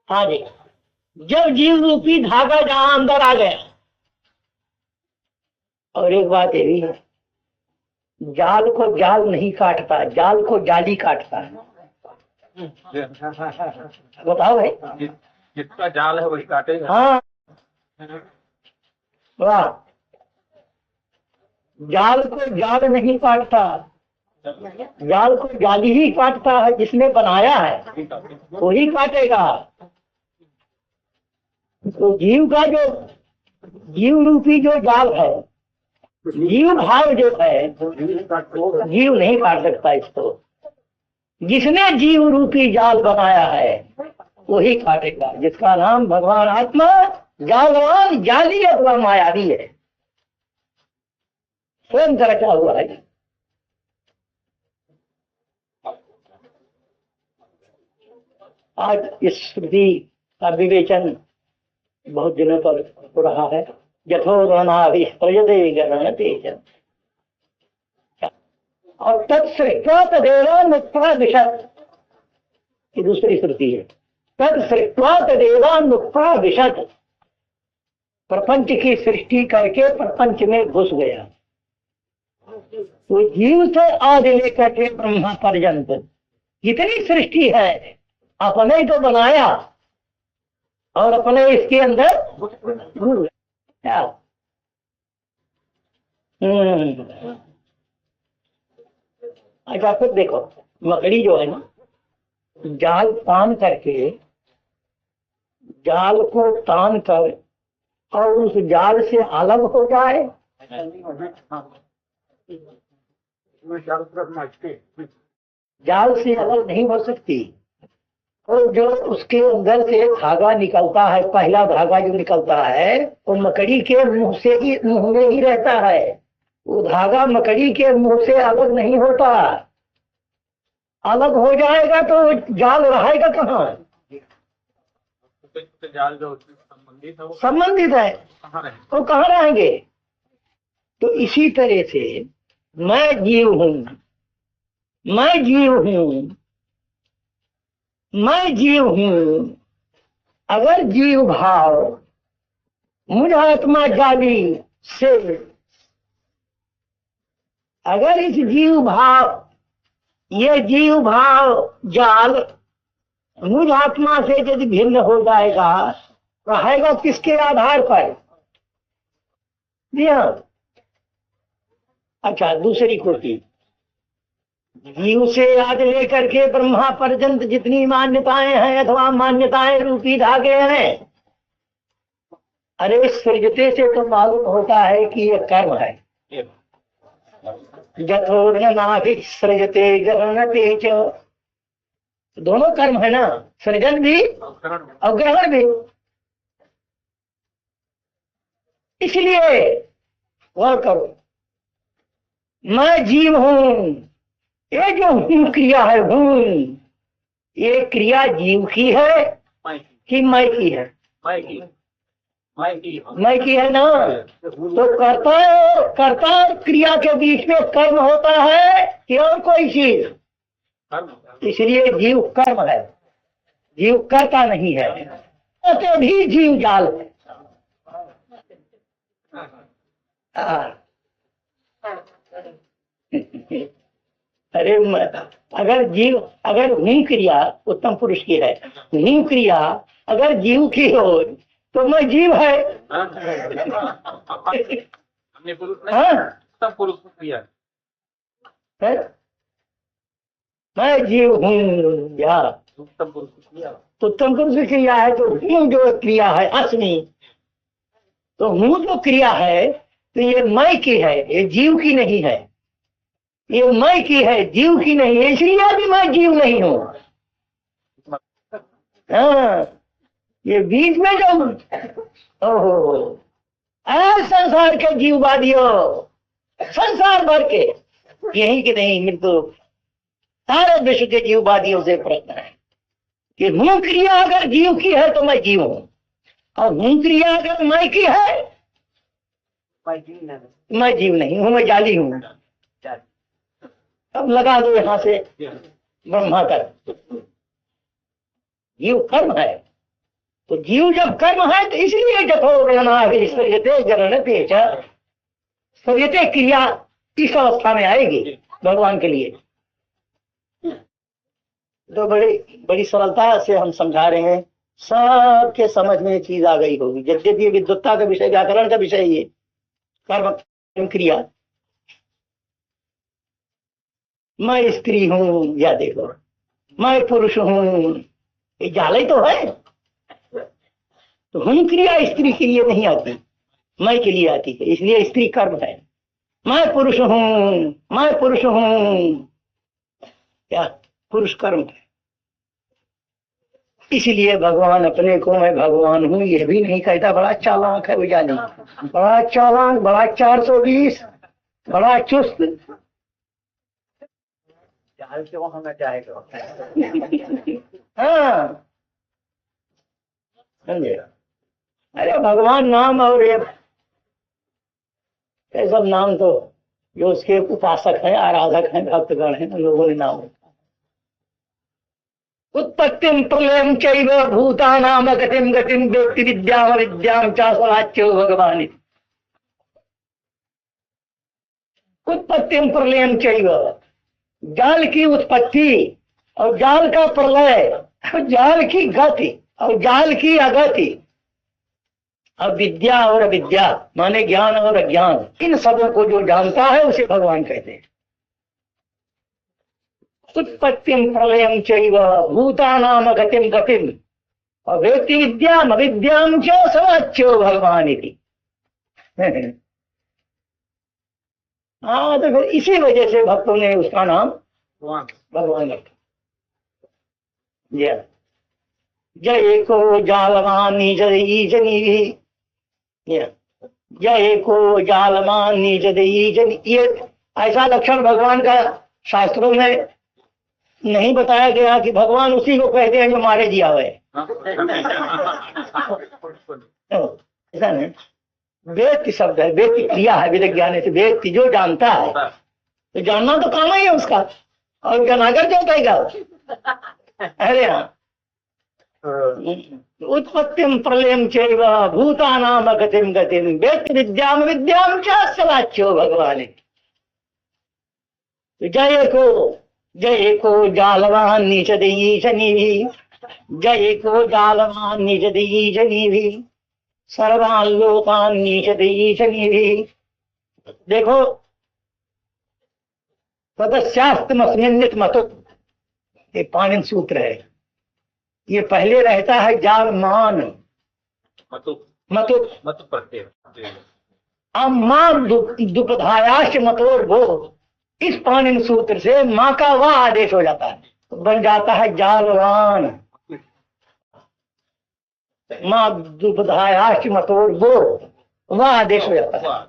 हाँ जी, जब जीव रूपी धागा जहां अंदर आ गया। और एक बात ये भी है, जाल को जाल नहीं काटता, जाल को जाली काटता है। बताओ भाई। जिसका जाल है वही काटेगा। हाँ, वाह। जाल को जाल नहीं काटता, जाल को जाली ही काटता है। जिसने बनाया है वो ही काटेगा। तो जीव का जो जीव रूपी जो जाल है, जीव भाव जो है, जीव नहीं काट सकता इसको। जिसने जीव रूपी जाल बनाया है वही काटेगा, जिसका नाम भगवान आत्मा जालवान जाली अथवा मायावी है, स्वयं का रचा हुआ है। आज इस श्रुति का विवेचन बहुत दिनों पर हो रहा है। यथोरणाभिप्रयते गणते च। और तत्सृष्ट्वा तदेव नुक्तादिशत्, ये दूसरी श्रुति है। तत्सृष्ट्वा तदेव नुक्तादिशत्, प्रपंच की सृष्टि करके प्रपंच में घुस गया। तो जीव से आदि लेकर के ब्रह्मा पर्यंत जितनी सृष्टि है अपने तो बनाया और अपने इसके अंदर घुस गया। अच्छा, फिर देखो, मकड़ी जो है ना, जाल तान करके, जाल को तान कर और उस जाल से अलग हो जाए, जाल से अलग नहीं हो सकती। और जो उसके अंदर से धागा निकलता है, पहला धागा जो निकलता है वो मकड़ी के मुंह से ही, मुंह में ही रहता है। वो धागा मकड़ी के मुंह से अलग नहीं होता। अलग हो जाएगा तो जाल रहेगा कहाँ? जाल जो संबंधित है, वो कहाँ रहेंगे? तो इसी तरह से मैं जीव हूँ, मैं जीव हूँ, मैं जीव हूँ। अगर जीव भाव मुझ आत्मा जाली से, अगर इस जीव भाव, ये जीव भाव जाल मुझ आत्मा से यदि भिन्न हो जाएगा, रहेगा किसके आधार पर? जी हाँ। अच्छा, दूसरी कोटि, जीव से आज लेकर के ब्रह्मा पर्यंत जितनी मान्यताएं हैं अथवा मान्यताएं रूपी धागे हैं, अरे सृजते से तो मालूम होता है कि ये कर्म है। सृजते गणते च, दोनों कर्म है ना, सृजन भी और ग्रहण भी। इसलिए गौर करो, मैं जीव हूं, ये जो हूं क्रिया है, हूं, ये क्रिया जीव की है कि मैं की है? मैं की है ना। तो कर्ता और क्रिया के बीच में कर्म होता है कि और कोई चीज? इसलिए जीव कर्म है, जीव कर्ता नहीं है। तो भी जीव जाल है। अरे अगर हूं क्रिया उत्तम पुरुष की है, हूं क्रिया अगर जीव की हो तो मैं जीव है। उत्तम पुरुष क्रिया है? मैं जीव हूँ यार, उत्तम पुरुष क्रिया, तो उत्तम पुरुष क्रिया है। तो हूँ जो क्रिया है असमी, तो हूँ जो क्रिया है, तो ये मैं की है, ये जीव की नहीं है। ये मैं की है, जीव की नहीं है, इसलिए भी मैं जीव नहीं हूँ। हाँ, ये बीच में जो, ओहो, संसार के जीववादियों, संसार भर के, यही कि नहीं, मृत्यु सारे विश्व के जीववादियों से प्रश्न है कि हूं क्रिया अगर जीव की है तो मैं जीव हूं, और हूं क्रिया अगर मैं की है, मैं जीव नहीं हूं, मैं जाली हूं। अब लगा दो यहां से ब्रह्मा तक, जीव कर्म है, तो जीव जब कर्म है तो इसलिए जथोगणते जनते च सरियते क्रिया इस अवस्था में आएगी भगवान के लिए। तो बड़ी बड़ी सरलता से हम समझा रहे हैं, सबके समझ में ये चीज आ गई होगी। यद्यपि विद्वत्ता का विषय, व्याकरण का विषय ये कर्म क्रिया। मैं स्त्री हूं या देखो मैं पुरुष हूं, ये जाल ही तो है। तो हम क्रिया स्त्री के लिए नहीं आती, मैं के लिए आती है, इसलिए स्त्री कर्म है। मैं पुरुष हूं, मैं पुरुष हूं, क्या पुरुष कर्म है। इसलिए भगवान अपने को मैं भगवान हूं यह भी नहीं कहता। बड़ा चालाक है वो जानी, बड़ा चालाक, बड़ा 420, बड़ा चुस्त। क्यों होना चाहेगा? हाँ समझे। अरे भगवान नाम और ये सब नाम तो जो उसके उपासक हैं, आराधक हैं, भक्तगण हैं, उन लोगों ने नाम रखा। उत्पत्तिम प्रलयम चैव भूतानाम गतिम गतिम वेत्ति विद्याम विद्याम च सवाच्यो भगवान। उत्पत्तिम प्रलयम चैव, जाल की उत्पत्ति और जाल का प्रलय और जाल की गति और जाल की अगति और विद्या और अविद्या माने ज्ञान और अज्ञान, इन सबों को जो जानता है उसे भगवान कहते हैं। उत्पत्तिम प्रलयम चैव भूतानाम गतिम गतिम और वेत्ति विद्याम अविद्याम च सवाच्यो भगवान इति। हाँ, तो फिर इसी वजह से भक्तों ने उसका नाम भगवान रखा। जय को जालवान निजनी, जय को जालवान निजनी, ये ऐसा लक्षण भगवान का शास्त्रों में नहीं बताया गया कि भगवान उसी को कहते हैं जो मारे दिया हुआ है। ऐसा नहीं। वेत्ति शब्द है, वेत्ति क्रिया है, वेद ज्ञान से वेत्ति जो जानता है, तो जानना तो काम ही है उसका, और जनागर जो कहेगा। अरे हाँ, उत्पत्तिम प्रलयम चैव भूतानाम गतिम गतिम वेत्ति विद्याम विद्याम च सवाच्यो भगवान। जय को जालवान निषदयी शनि, जय को जालवान निषदयी शनि, सर्वान लोकान निषदयी शनि। देखो तदस्यास्तमस्मिन्नित मतो, ये पाणिन सूत्र है। ये पहले रहता है जालमान मतु प्रत्यय अम्मान दुपधायाश मतोर वो। इस पाणिन सूत्र से माँ का वह आदेश हो जाता है, तो बन जाता है जालवान। माँ दुपधायाश मतोर वो, वह आदेश हो जाता है।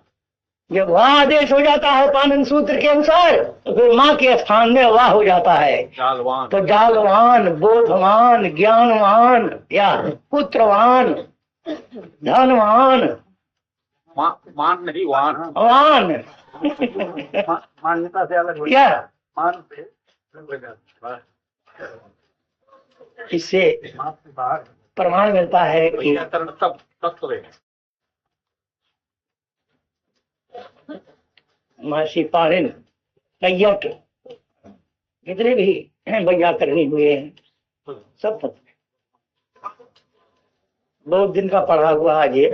जब वह आदेश हो जाता है पाणिन सूत्र के अनुसार, तो फिर माँ के स्थान में वह हो जाता है जालवान। तो जालवान, बोधवान, ज्ञानवान या पुत्रवान, धनवान, मान नहीं वान, वान मान्यता से अलग क्या मान से इससे प्रमाण मिलता है कि तत्व है। महर्षि पाणिन कैयट जितने भी वैयाकरणी हुए हैं सब तत्व। बहुत दिन का पढ़ा हुआ आज ये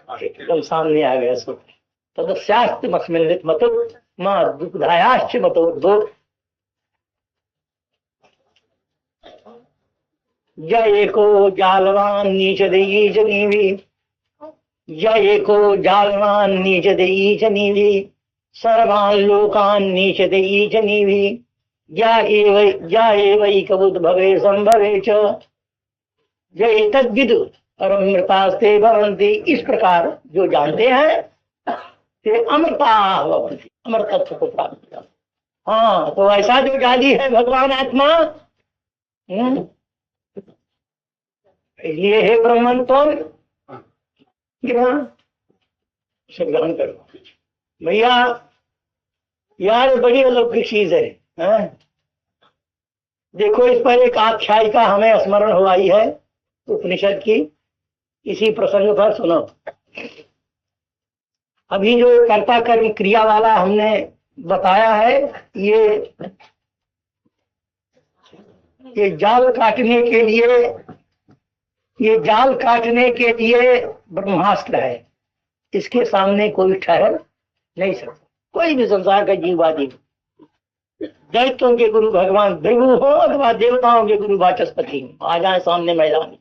एकदम सामने आ गया सब। तदस्यास्त मस्मिन्नित मतो माँ दुग्धायाश्च मतो दो। जय को जालवान नीचदयी जनीवी, जय को जालवान नीचदयी जनीवी, सर्वान् लोकान् नीचदयी जनीवी, या एवैकमुद्भवे संभवे च, जय तद्विदु परमृतास्ते भवन्ति। इस प्रकार जो जानते हैं ते अमृता भवन्ति, अमृतत्व को प्राप्त करते। हाँ, तो ऐसा जो जानी है भगवान आत्मा, इसलिए हे ब्रह्मन तुम ग्रहण करो भैया। यार बड़ी अलौकिक चीज है? देखो इस पर एक आख्यायिका हमें स्मरण हुई है उपनिषद की इसी प्रसंग पर सुनो। अभी जो कर्ता कर्म क्रिया वाला हमने बताया है, ये जाल काटने के लिए, ये जाल काटने के लिए ब्रह्मास्त्र है। इसके सामने कोई ठहर नहीं सकता। कोई भी संसार का जीववादी, दैत्यों के गुरु भगवान भृगु हो अथवा देवताओं के गुरु वाचस्पति आ जाए सामने मैदान में,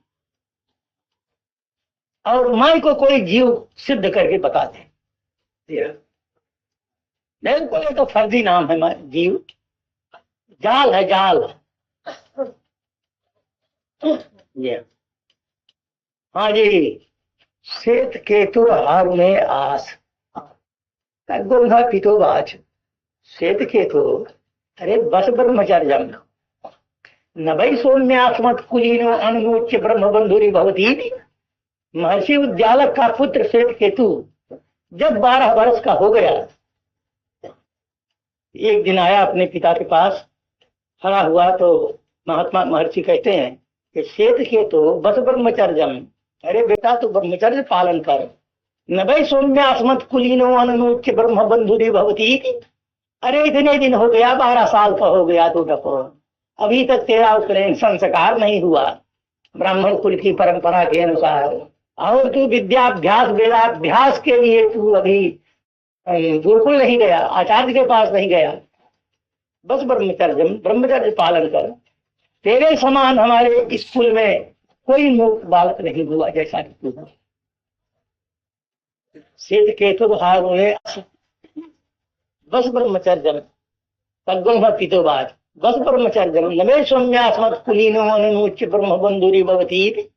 और माई को कोई जीव सिद्ध करके बता दे। नहीं, कोई तो फर्जी नाम है जीव, जाल है, जाल। ये हाँ जी, श्वेत केतु हार में आस गोधा पितोवाच। श्वेत केतु, अरे बस ब्रह्मचर्यम न वै सौम्यास्मत् कुलीनो अनुमोच्य ब्रह्म बंधुरी भवती। महर्षि उद्यालक का पुत्र श्वेत केतु जब 12 वर्ष का हो गया, एक दिन आया अपने पिता के पास, खड़ा हुआ तो महात्मा महर्षि कहते हैं कि श्वेत केतु बस ब्रह्मचर्यम, अरे बेटा तू ब्रह्मचर्य पालन कर। न वै सौम्यास्मत् कुलीनो अनुमोच्य ब्रह्म बंधुरी भवती। अरे इतने दिन हो गया, 12 साल का हो गया तू डको, अभी तक तेरा उपनयन संस्कार नहीं हुआ ब्राह्मण कुल की परंपरा के अनुसार, और तू विद्याभ्यास वेदाभ्यास के लिए तू अभी गुरुकुल नहीं गया, आचार्य के पास नहीं गया। बस ब्रह्मचर्य पालन कर। तेरे समान हमारे स्कूल में कोई मूर्ख बालक नहीं हुआ जैसा कि तू। सिद्ध केतु हार बस ब्रह्मचर्यम तद्ब्रह्म पितोवाच बस ब्रह्मचर्यम न मे सौम्यास्मत् कुलीनो अनुमोच्य ब्रह्म बंधुरी भवती।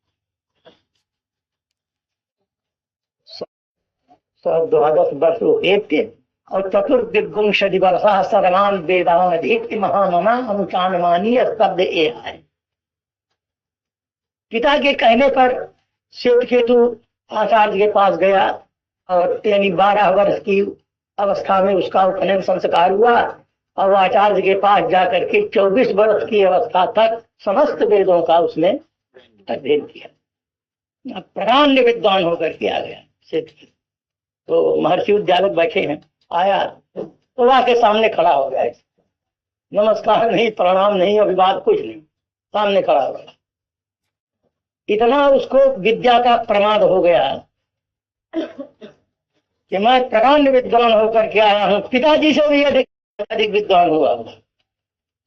12 वर्ष और चतुर्दिग्विंशति वर्षः सर्वान् वेदान् अधीत्य महामना अनुचानमानी स्तब्ध एहाय। पिता के कहने पर श्वेत केतु आचार्य के पास गया, और यानी 12 वर्ष की अवस्था में उसका उपनयन संस्कार हुआ, और आचार्य के पास जाकर के 24 वर्ष की अवस्था तक समस्त वेदों का उसने अध्ययन किया। प्रकांड विद्वान होकर के आ गया श्वेत केतु। तो महर्षि उद्यालक बैठे हैं, आया तो आके सामने खड़ा हो गया। नमस्कार नहीं, प्रणाम नहीं, अभिवाद कुछ नहीं, सामने खड़ा हो गया। इतना उसको विद्या का प्रमाद हो गया कि मैं प्रकांड विद्वान होकर के आया हूँ, पिताजी से भी अधिक विद्वान हुआ।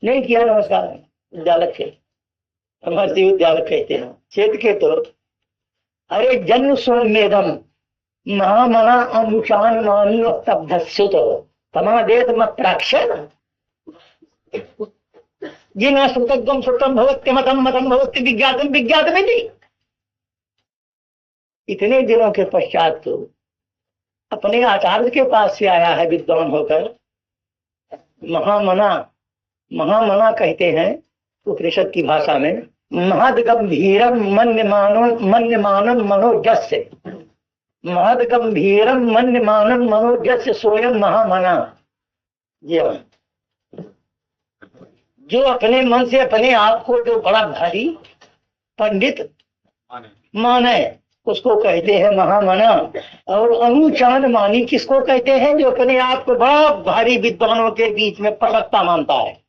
नहीं किया नमस्कार उद्यालक के। महर्षि उद्यालक कहते हैं श्वेत केतु, अरे जन्म सोमेदम महामना अनुचानमानी स्तब्धस्युत तमादेत मत्राक्षर जिना श्रुतम श्रुतम भवत्य मतम मतम भवत्य विज्ञातम विज्ञातमिति। इतने दिनों के पश्चात तो अपने आचार्य के पास से आया है विद्वान होकर। महामना कहते हैं उपनिषद की भाषा में, महद गंभीरम मन्यमानम मनोजस्य, महद गंभीरम मन्यमानम मनोजस्य सोयम महामना। जो अपने मन से अपने आप को जो बड़ा भारी पंडित माने उसको कहते हैं महामना। और अनुचान मानी किसको कहते हैं? जो अपने आप को बड़ा भारी विद्वानों के बीच में प्रवक्ता मानता है,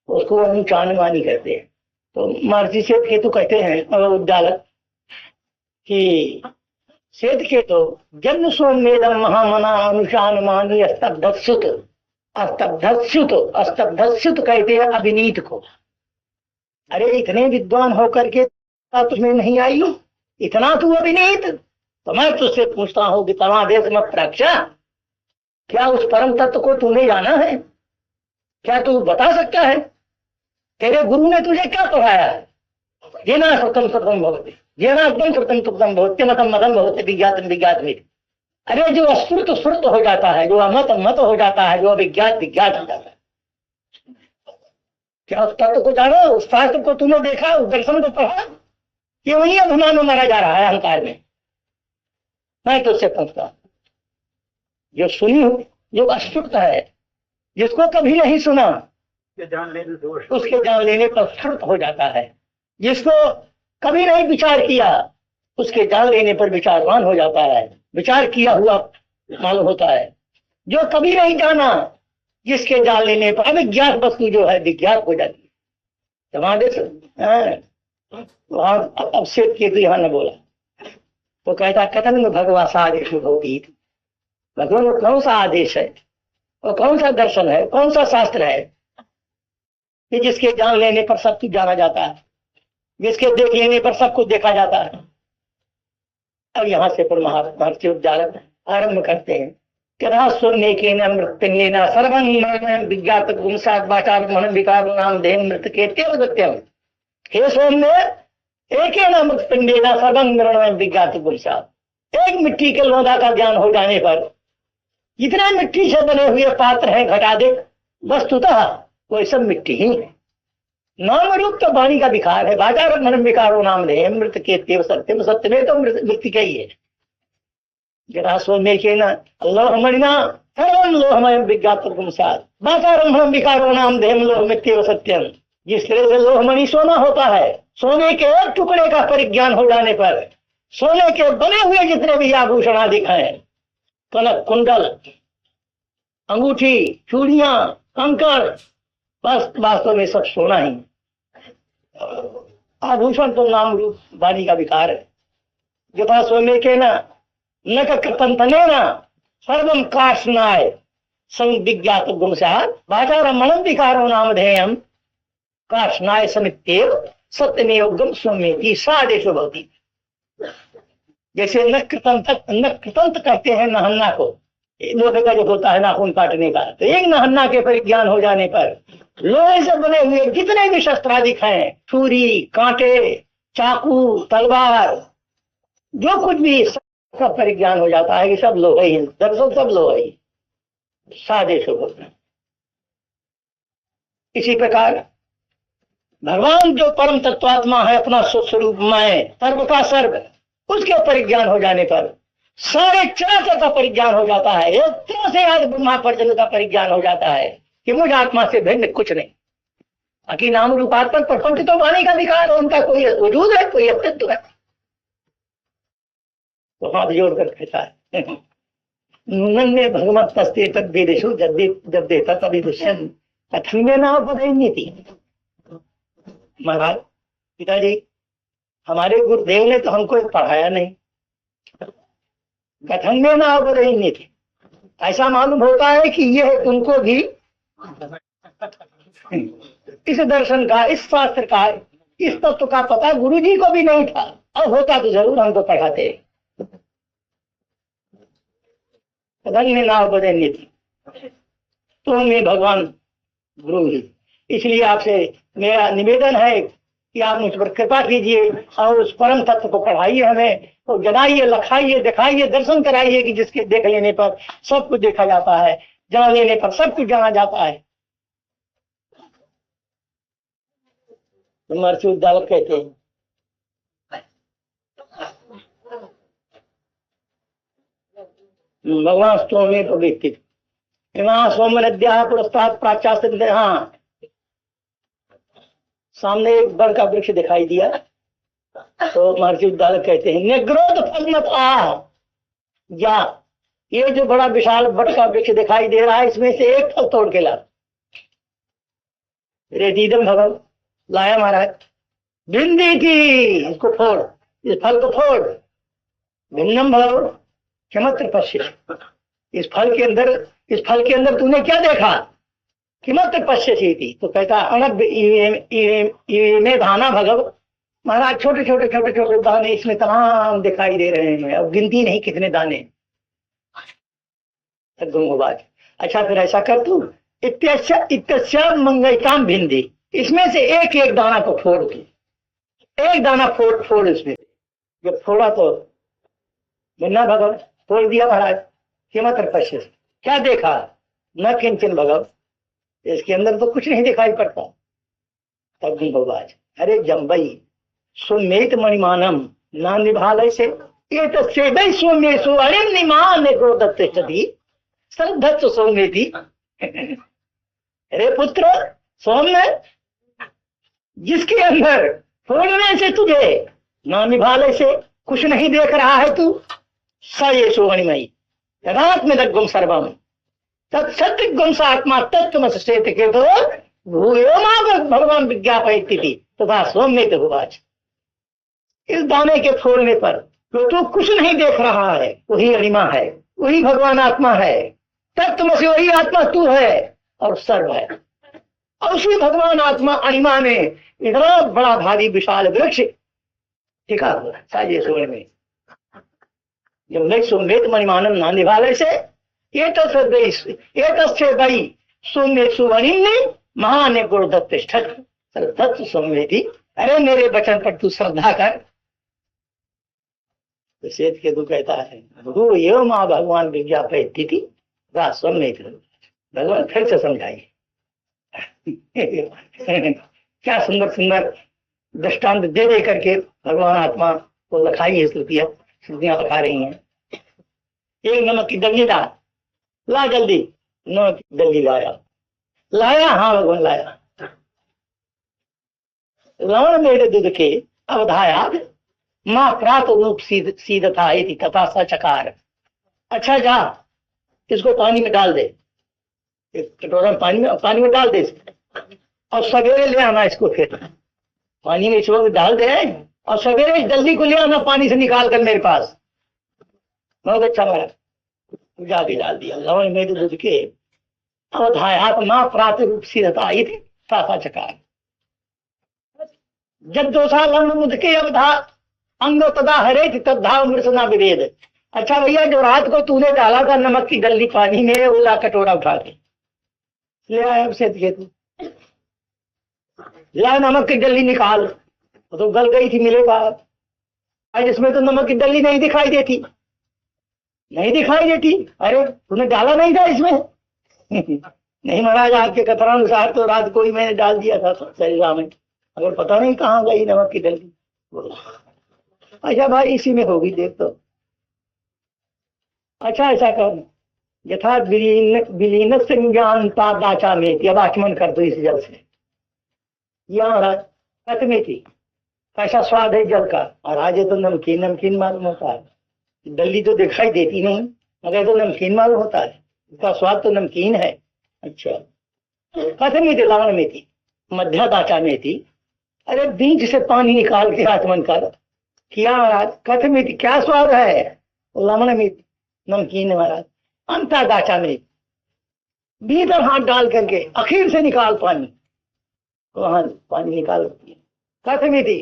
उसको अनुचान मानी कहते हैं। तो महर्षि श्वेत केतु कहते हैं उद्दालक कि श्वेत केतु जन्म सोमेदम महामना अनुचान मानी स्तब्धस्युत। स्तब्धस्युत कहते हैं अभिनीत को। अरे इतने विद्वान होकर के तुम्हें नहीं आई, इतना तू अभिनीत? तो मैं तुझसे पूछता हूँ कि तमादेश में प्रक्षा, क्या उस परम तत्व को तूने जाना है? क्या तू बता सकता है? तेरे गुरु ने तुझे क्या पढ़ाया है? जेना श्रुतम श्रुतम भवति, जेना एकदम श्रुतम श्रुतम भवति, मतम मतम भवति, विज्ञातम विज्ञातमिति। अरे जो अश्रुत श्रुत हो जाता है, जो अमत मत हो जाता है, जो अविज्ञात विज्ञात हो जाता है, क्या उस तत्व को जाना? उस शास्त्र को तूने देखा, उस दर्शन को पढ़ा? ये वही अभिमान में मारा जा रहा है, अहंकार में। मैं तुझसे पूछता हूं, जो सुनी हो, जो अश्रुत है, जिसको कभी नहीं सुना, जान लेने दोष, उसके जान लेने पर श्रुत हो जाता है। जिसको कभी नहीं विचार किया, उसके जान लेने पर विचारवान हो जाता है, विचार किया हुआ मालूम होता है। जो कभी नहीं जाना, जिसके जान लेने पर अविज्ञात वस्तु जो है विज्ञात हो जाती है। वहां अब श्वेत केतु यहाँ न बोला, वो कहता कथन भगवा आदेश होगी। भगवान वो कौन सा आदेश है, वो कौन सा दर्शन है, कौन सा शास्त्र है कि जिसके जान लेने पर सब कुछ जाना जाता है, जिसके देख लेने पर सब कुछ देखा जाता है। अब यहाँ से पर महर्षि उद्गार आरंभ करते हैं कि सुनने के नृत्यंगेना सर्वं विज्ञात गुणसात वाचार मन विकार नाम देह मृत के तेव सत्यम। हे सौम्य, एक मृत्यंगेना सर्वं विज्ञात गुणसात, एक मिट्टी के लोधा का ज्ञान हो जाने पर जितने मिट्टी से बने हुए पात्र हैं घटाधिक, वस्तुतः वो सब मिट्टी ही है। नाम रूप तो वाणी का विकार है, वाचार मन विकारो नाम देह मृत के तेव सत्यम। सत्य में तो मृत्यु का ही है। जरा सोमे के न लोहमणिना सर्वं लोहमय विज्ञात गुणसात वाचारंभम विकारो नाम देह लोहमित्येव सत्यम। जिस तरह से लोहमणि सोना होता है, सोने के एक टुकड़े का परिज्ञान हो जाने पर सोने के बने हुए जितने भी आभूषण आदि हैं, कनक कुंडल अंगूठी चूड़ियां कंकड़, बस वास्तव में सब सोना ही। आभूषण तो नाम रूप वाणी का विकार है। यथा सोमे के न कृतंतने न सर्वम काशनाय संविज्ञात गुणसात वाचारमणम विकारो नाम धेयम काशनाय समित्येव सत्यमेव सौम्येति सादेशो भवति। जैसे न कृतंत कहते हैं नहन्ना को, लोहे का जो होता है नाखून काटने का, तो एक नहन्ना के परिज्ञान हो जाने पर लोहे से बने हुए जितने भी शस्त्राधिक हैं, छुरी कांटे चाकू तलवार जो कुछ भी, सब परिज्ञान हो जाता है कि सब लोहे ही, दरअसल सब लोहे ही। सादेश होता है। इसी प्रकार भगवान जो परम तत्वात्मा है, अपना स्वस्वरूप में सर्व का सर्व, उसके परिज्ञान हो जाने पर सारे चराचर का परिज्ञान हो जाता है। एक तरह से आज ब्रह्मा पर्जन का परिज्ञान हो जाता है कि मुझ आत्मा से भिन्न कुछ नहीं। बाकी नाम रूपात्मक प्रपंच तो वाणी का विकार, उनका कोई वजूद है, कोई अस्तित्व है। तो हाथ जोड़कर कहता है नन्हे भगवत तस्ते तक विदेशु जब देता तभी दुष्यंत कथन में ना बदलनी थी। महाराज पिताजी, हमारे गुरुदेव ने तो हमको पढ़ाया नहीं, कथन में ना बदलनी थी। ऐसा मालूम होता है कि यह उनको भी इस दर्शन का, इस शास्त्र का, इस तत्व का पता गुरु जी को भी नहीं था। अब होता तो जरूर हमको पढ़ाते। में ना बदलनी थी तो मैं भगवान गुरु ही। इसलिए आपसे मेरा निवेदन है कि आप मुझ पर कृपा कीजिए और उस परम तत्व को पढ़ाइए, हमें तो जनाइए, लखाइए, दिखाइए, दर्शन कराइए कि जिसके देख लेने पर सब कुछ देखा जाता है, जान लेने पर सब कुछ जाना जाता है। महर्षि उद्गालक कहते हैं भगवान सोमे पवित्र सोम नद्या पुरस्ताद प्राचास्त। हाँ, सामने एक बड़ का वृक्ष दिखाई दिया तो महर्षि उद्गालक कहते हैं निग्रोध फल मत आ जा। ये जो बड़ा विशाल बड़ का वृक्ष दिखाई दे रहा है, इसमें से एक फल तोड़ के ला। रेतीदम भगव लाया महाराज, भिंडी की, इसको फोड़, इस फल को फोड़। भिन्नम भगव किमत्र पश्य, इस फल के अंदर तूने क्या देखा? किमत्र पश्यसी थी। तो कहता अनब में दाना भगव। महाराज छोटे छोटे दाने इसमें तमाम दिखाई दे रहे हैं, अब गिनती नहीं कितने दाने। अच्छा फिर ऐसा कर तू, इत्याशा मंगलकाम भिंडी, इसमें से एक एक दाना को फोड़ तू, एक दाना फोड़ इसमें। जब फोड़ा तो मुन्ना भगव फोड़ दिया महाराज। किमत्र पश्य, क्या देखा? न किंचन भगव, इसके अंदर तो कुछ नहीं दिखाई पड़ता। तब भी भगवाज अरे जम्बई सुमेत मणिमानम ना निभाल से ये तस्से भाई सोमे सो अरे निमान को दत्ते सदी श्रद्धा सौम्य थी। अरे पुत्र सौम्य, जिसके अंदर छोड़ने से तुझे ना निभाले से कुछ नहीं देख रहा है तू। स ये सुवर्णमयी रात में दग्गुम सर्वम तत्सत्युगुम सा आत्मा तत्व से तो भगवान विज्ञापयति तथा सौम्य हुआच। इस दाने के फोड़ने पर जो तू कुछ नहीं देख रहा है वही अणिमा है, वही भगवान आत्मा है। तत्व से वही आत्मा तू है और सर्व है। और उसी भगवान आत्मा अणिमा में इतना बड़ा भारी विशाल वृक्ष टिका हुआ है साजे स्वर्ण में। जब मैं सुमेत मणिमानम ना निभाले से ये तस्य गई सुमेत सुवर्णिम महान गुरुदत्त तत्व संवेदी। अरे मेरे वचन पर तू श्रद्धा कर। तो श्वेत केतु कहता है गुरु एवं माँ भगवान विज्ञापयति सौम्य। भगवान फिर से समझाइए। क्या सुंदर सुंदर दृष्टांत दे दे करके भगवान आत्मा को लखाई है श्रुतियां लखा रही हैं। एक नमक की डल्ली ला जल्दी। नमक की डल्ली लाया हाँ भगवान लाया। लवण मेरे दूध के अवधाया माँ प्रात रूप सीधता तथा सचकार। अच्छा जा इसको पानी में डाल दे, एक कटोरा पानी में डाल दे और सवेरे ले आना इसको। फिर पानी में इस वक्त डाल दे और सवेरे इस जल्दी को ले आना पानी से निकाल कर मेरे पास। बहुत अच्छा मारा, जाके डाल दिया। लवण मेरे दूध के अवधाया माँ प्रात रूप सीधता तथा चकार। जब दोषा लवण मुद के अवधा अंग तदा हरे तद्धा मृषना विभेद। अच्छा भैया जो रात को तूने डाला था नमक की डल्ली पानी में, उला कटोरा उठा के ले आया। अब श्वेत केतु ला नमक की डल्ली निकाल। वो तो गल गई थी मिलेगा। आज इसमें तो नमक की डल्ली नहीं दिखाई देती, नहीं दिखाई देती। अरे तूने डाला नहीं था इसमें? नहीं महाराज आपके कथनानुसार तो रात को ही मैंने डाल दिया था शरीर में, अगर पता नहीं कहाँ गई नमक की डल्ली। अच्छा भाई इसी में होगी देख तो। अच्छा ऐसा कर यथा विलीन संज्ञानता दाचा में। अब आचमन कर दो इस जल से। यहाँ कथ में थी कैसा स्वाद है जल का, और आज तो नमकीन नमकीन मालूम होता है। डल्ली तो दिखाई देती नहीं मगर तो नमकीन मालूम होता है, इसका स्वाद तो नमकीन है। अच्छा कथ में थी, लवण में थी, मध्या दाचा में थी। अरे बीज से पानी निकाल के आचमन कर किया महाराज। कथ में थी क्या स्वाद है, लवण में नमकीन है महाराज। अंता दाचा में भीतर हाथ डाल करके आखिर से निकाल पानी, वहां पानी निकाल होती है। कथ में थी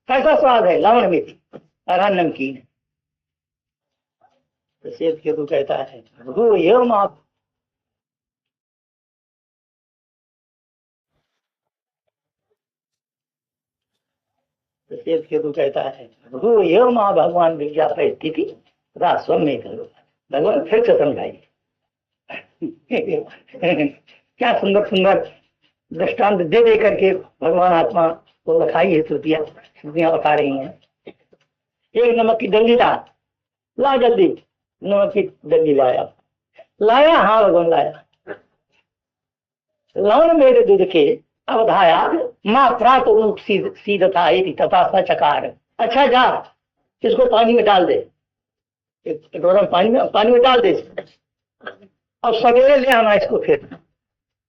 कैसा स्वाद है, लवण में थी और नमकीन है। तो श्वेत केतु कहता है गुरु एवं आप तो श्वेत केतु कहता है गुरु एवं माँ भगवान विज्ञापयति तथा सौम्य। भगवान फिर से समझाइए। क्या सुंदर सुंदर दृष्टांत दे दे करके भगवान आत्मा को लखाई है श्रुतियां बता रही हैं। एक नमक की डल्ली ला जल्दी। नमक की डल्ली लाया हाँ भगवान लाया। लवण मेरे दूध के अवधाया माँ प्रात रूप सीधता तथा सचकार। अच्छा जा इसको पानी में डाल दे, एक कटोरा पानी में डाल दे और सवेरे ले आना इसको। फिर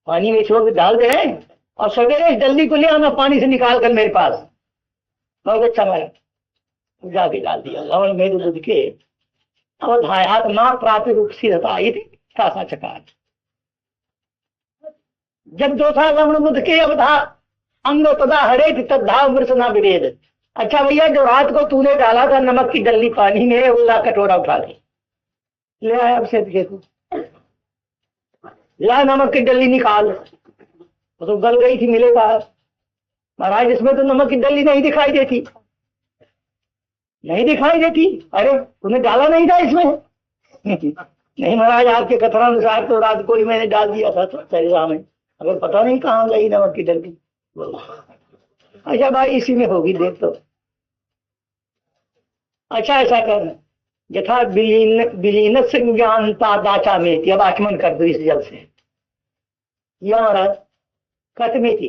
पानी में इस वक्त डाल दे और सवेरे इस डल्ली को ले आना पानी से निकाल कर मेरे पास। बहुत अच्छा मारा, जाके डाल दिया। लवण मेरे दूध के अवधाया माँ प्रात रूप सीधता तथा चकार। जब दोषा लवण मुद के अवधा अंग तदा हरे तद्धा मृषना विभेद। अच्छा भैया जो रात को तूने डाला था नमक की डल्ली पानी में, उला कटोरा उठा के ले आया। अब श्वेत केतु ला नमक की डल्ली निकाल। वो तो गल गई थी मिलेगा महाराज, इसमें तो नमक की डल्ली नहीं दिखाई देती, नहीं दिखाई देती। अरे तूने डाला नहीं था इसमें? नहीं महाराज आपके कथनानुसार तो रात को ही मैंने डाल दिया था शरीर में, अगर पता नहीं कहाँ गई नमक की डल्ली। अच्छा भाई इसी में होगी देख तो। अच्छा ऐसा कर यथा विलीन संज्ञानता दाचा में। अब आचमन कर दो इस जल से। यहाँ महाराज कथ में थी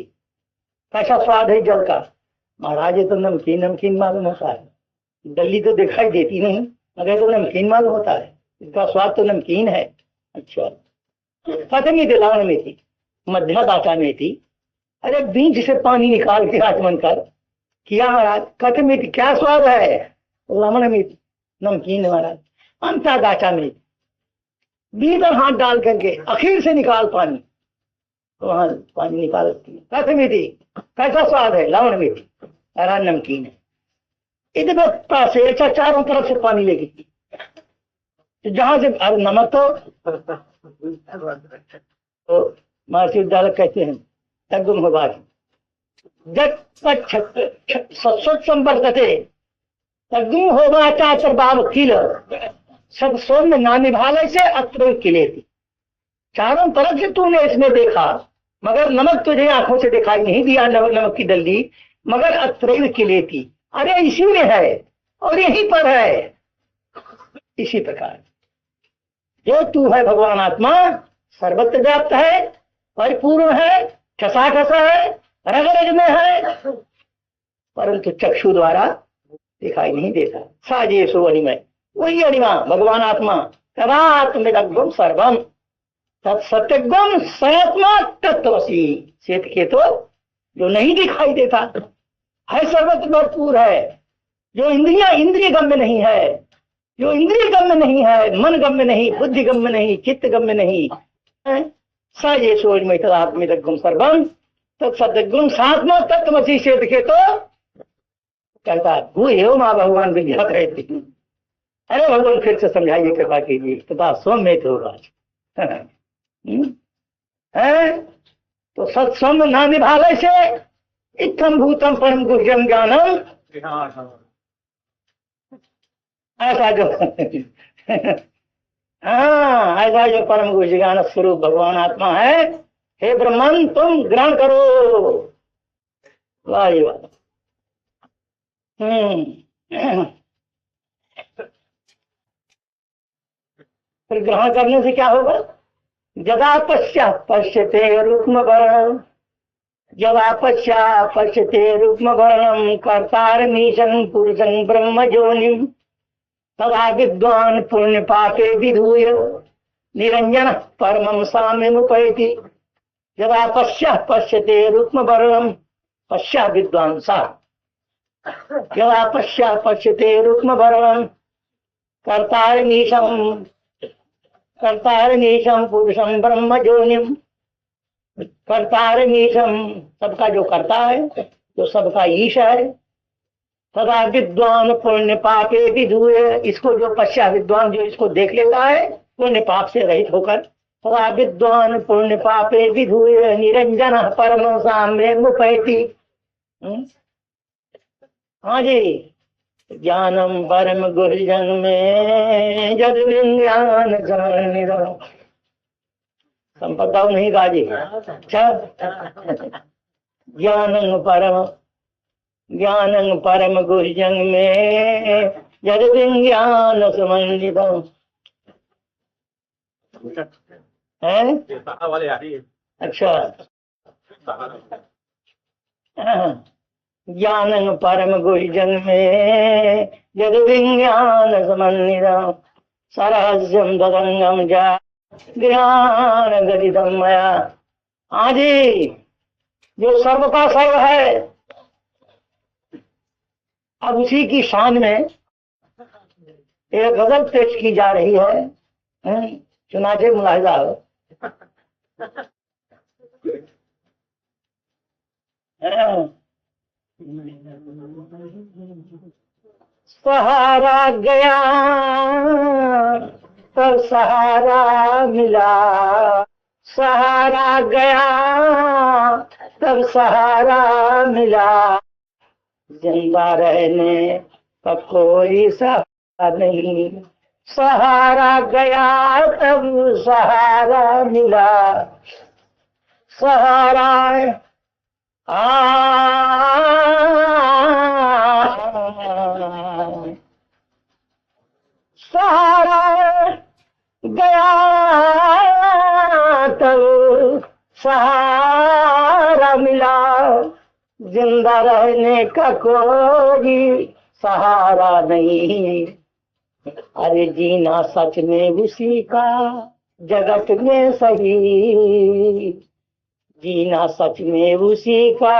कैसा स्वाद है जल का, महाराज ये तो नमकीन नमकीन मालूम होता है, डली तो दिखाई देती नहीं मगर तो नमकीन मालूम होता है, इसका स्वाद तो नमकीन है। अच्छा, खत्म दिलावन में थी, मध्या दाता में थी। अरे बीज से पानी निकाल के आचमन कर किया महाराज, खत्म में थी, क्या स्वाद है, लवण में नमकीन है महाराज। अंता दाता में भीतर हाथ डाल करके आखिर से निकाल पानी, तो वहां पानी निकाल कैसे मीठी, कैसा स्वाद है, लवण मीठी, हरा नमकीन है। इधर से चारों तरफ से पानी लेगी, तो जहां से अरे नमक तो महर्षि उद्दालक कहते हैं तगुम हो बात जब सत्सत संपर्कते तगुम हो बाचाचर बाब किल सब सोम ना निभाले से अत्र किले थी। चारों तरफ से तूने इसमें देखा मगर नमक तुझे आंखों से दिखाई नहीं दिया, नमक की डल्ली, मगर अत्र किले थी, अरे इसी में है और यहीं पर है। इसी प्रकार जो तू है भगवान आत्मा सर्वत्र व्याप्त है, परिपूर्ण है, ठसा ठसा है, रग रग में है, परंतु चक्षु द्वारा दिखाई नहीं देता। साजे सो अनिमय, वही अनिमा भगवान आत्मा, तदात्मिदग्गम सर्वम तत्सत्यगम सत्मा तत्वसी। श्वेत के तो जो नहीं दिखाई देता है, सर्वत्र भरपूर है, जो इंद्रिय गम्य नहीं है, जो इंद्रिय गम्य नहीं है, मन गम्य नहीं, बुद्धि गम्य नहीं, चित्त गम्य नहीं, सजे सोच में तदात्मिदग्गम सर्वम तत्सत्यगुण सात्मा तत्वसी। श्वेत के तो कहता भू माँ भगवान विद्या कहती। अरे भगवान फिर से समझाइए, कृपा कीजिए, तो बात सौम्य होगा। तो सत्संग ना निभाले से इत्थम भूतम परम गुह्यम ज्ञानम, ऐसा जो हाँ ऐसा जो परम गुह्य ज्ञान स्वरूप भगवान आत्मा है, हे ब्रह्मन तुम ग्रहण करो। वाह जी वाह। फिर ग्रहण करने से क्या होगा? जदा पश्यते रूक्म वर्णम, जदा पश्यते रूक्म वर्णम कर्तारमीशं पुरुषं ब्रह्म जोनिम, तदा विद्वान पुण्य पापे विधूय निरंजन परमं साम्यमुपैति। जदा पश्यते रूक्म वर्णम, पश्या विद्वान सा, यदा पश्यते रूक्म वर्णम कर्तारमीशं पुरुषं ब्रह्म जोनिम, कर्तारमीशं सबका जो करता है, जो सबका ईश है, तदा विद्वान पुण्य पापे विधूय, इसको जो पश्चा विद्वान जो इसको देख लेता है पुण्य पाप से रहित होकर, तदा विद्वान पुण्य पापे विधूय निरंजन परम साम्यमुपैति। हाँ जी, ज्ञानम परम गुह्यं में जद विज्ञान संपदा नहीं गाजी। अच्छा, ज्ञानं परम गुह्यं में जद विज्ञान समन्वितम् है। अच्छा, ज्ञानं परम गुह्यं में जद विज्ञान समन्वितम् सरहस्यं तदंगम जा ज्ञान गदितम मया। हाँ जी, जो सर्व का सर्व है, अब उसी की शान में एक गजल पेश की जा रही है, चुनाचे मुलाहिजा हो। सहारा गया तब सहारा मिला, सहारा गया तब सहारा मिला, जिंदा रहने का कोई सहारा नहीं, सहारा गया तब सहारा मिला, सहारा सहारा गया तब सहारा मिला, जिंदा रहने का कोई सहारा नहीं। अरे जीना सच में उसी का जगत में सही, जीना सच में उसी का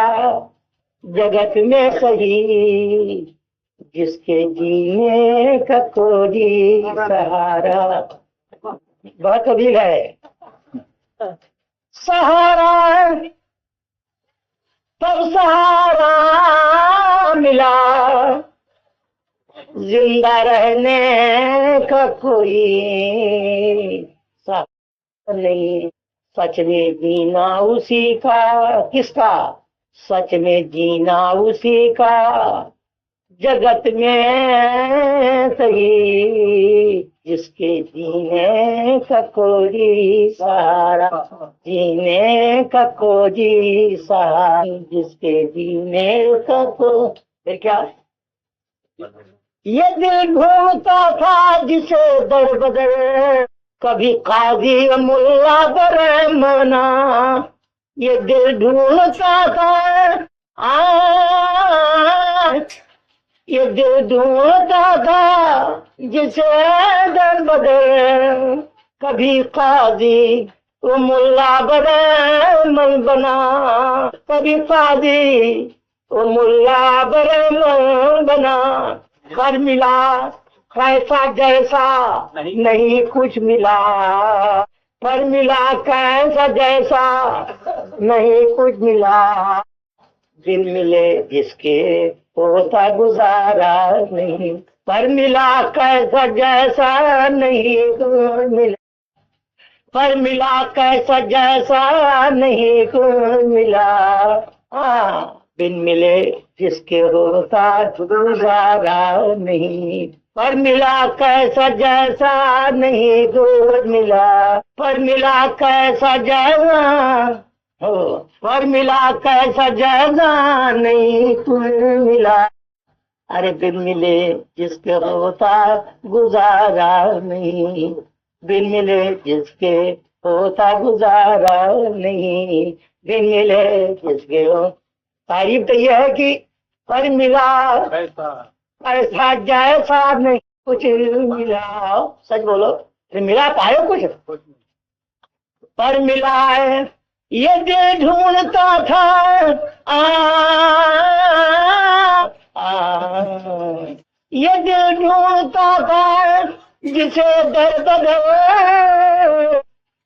जगत में सही, जिसके जीने का कोई सहारा। बहुत कबीर है। सहारा तब सहारा मिला, जिंदा रहने का कोई सहारा नहीं। सच में जीना उसी का, किसका? सच में जीना उसी का जगत में सही, जिसके जीने का कोई सहारा, जीने का कोई सहारा, जिसके जीने का कोई। फिर क्या? ये दिल ढूंढता था जिसे दर बदर, कभी काजी मुल्ला बरे मना। ये दिल ढूंढता था ये दिल ढूंढता था जिसे दर बदर, कभी काजी वो मुल्ला बरे मन बना, कभी काजी वो मुल्ला बरे मन बना। कर मिला कैसा जैसा नहीं कुछ मिला, पर मिला कैसा जैसा नहीं कुछ मिला। दिन मिले जिसके होता गुजारा नहीं, पर मिला कैसा जैसा नहीं मिला, पर मिला कैसा जैसा नहीं मिला। बिन मिले जिसके होता गुजारा नहीं, पर मिला कैसा जैसा नहीं मिला, पर मिला कैसा जैसा हो, पर मिला कैसा जैसा नहीं मिला। अरे बिन मिले जिसके होता गुजारा नहीं, बिन मिले जिसके होता गुजारा नहीं, बिन मिले जिसके हो। तारीफ तो यह है कि पर मिला ऐसा जैसा नहीं कुछ मिला। सच बोलो, फिर मिला पायो कुछ? पर मिला है ये दिल ढूंढता था ये दिल ढूंढता था जिसे दर्द दे,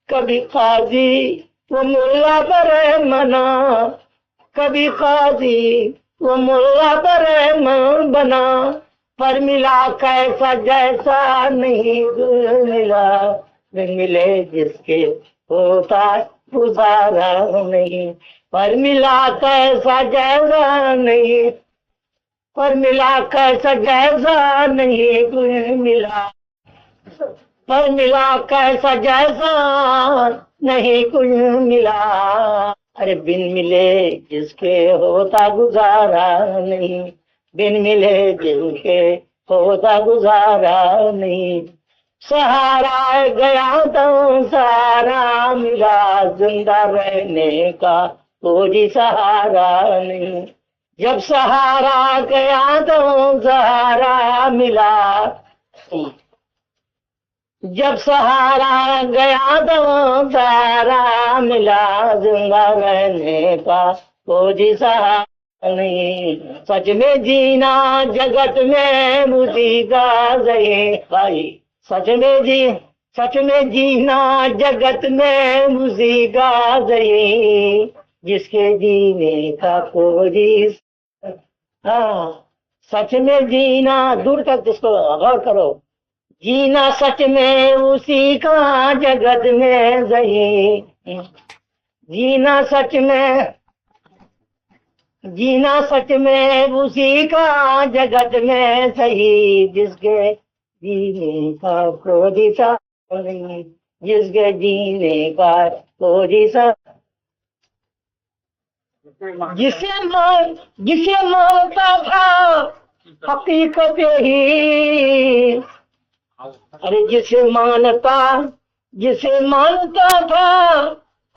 कभी काजी वो मुल्ला बरे मना, कभी काजी वो मुल्ला बरे मन बना। पर मिला कैसा जैसा नहीं मिला, मिले जिसके होता गुजारा नहीं, पर मिला कैसा जैसा नहीं, पर मिला कैसा जैसा नहीं मिला, पर मिला कैसा जैसा नहीं कुछ मिला। अरे बिन मिले जिसके होता गुजारा नहीं, बिन मिले जिसके होता गुजारा नहीं। सहारा गया तो सहारा मिला, जिंदा रहने का कोई सहारा नहीं। जब सहारा गया तो सहारा मिला, जब सहारा गया तो सहारा मिला, जिंदा रहने का कोई सहारा नहीं। सच में जीना जगत में मुझी का गए भाई, सच में जीना जगत में मुझी का गए, जिसके जीने का कोई। सच में जीना, दूर तक इसको गौर करो। जीना सच में उसी का जगत में सही, जीना सच में उसी का जगत में सही, जिसके जीने का कोई सा नहीं, जिसके जीने का कोई सा। जिसे मानता था हकीकत ही, अरे जिसे मानता था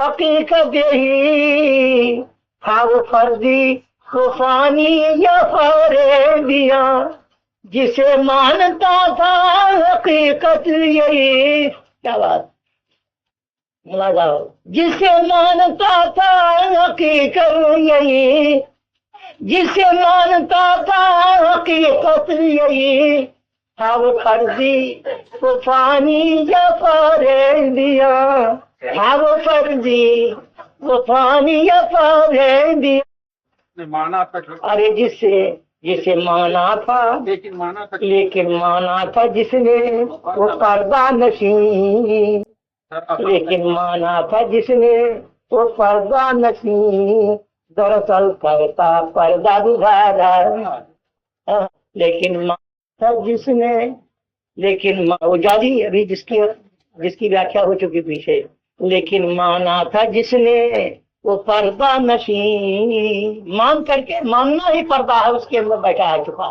हकीकत ही, था वो फर्जी वो फानी या फरेबिया, जिसे मानता था हकीकत यही। क्या बात, मुलाजा हो। जिसे मानता था हकीकत यही, जिसे मानता था हकीकत यही, था वो फर्जी वो फानी या फरेबिया, था वो फर्जी वो फानी या फरेबिया। ने माना था अरे जिसे जिसे माना था, लेकिन माना था लेकिन माना था जिसने वो पर्दा नशी, लेकिन माना था जिसने वो पर्दा नशी, दरअसल करता पर्दा दुधारा। लेकिन माना था जिसने, लेकिन वो जाली अभी जिसकी जिसकी व्याख्या हो चुकी पीछे। लेकिन माना था जिसने वो पर्दा नशी, मान करके, मानना ही पर्दा है, उसके अंदर बैठा है छुपा।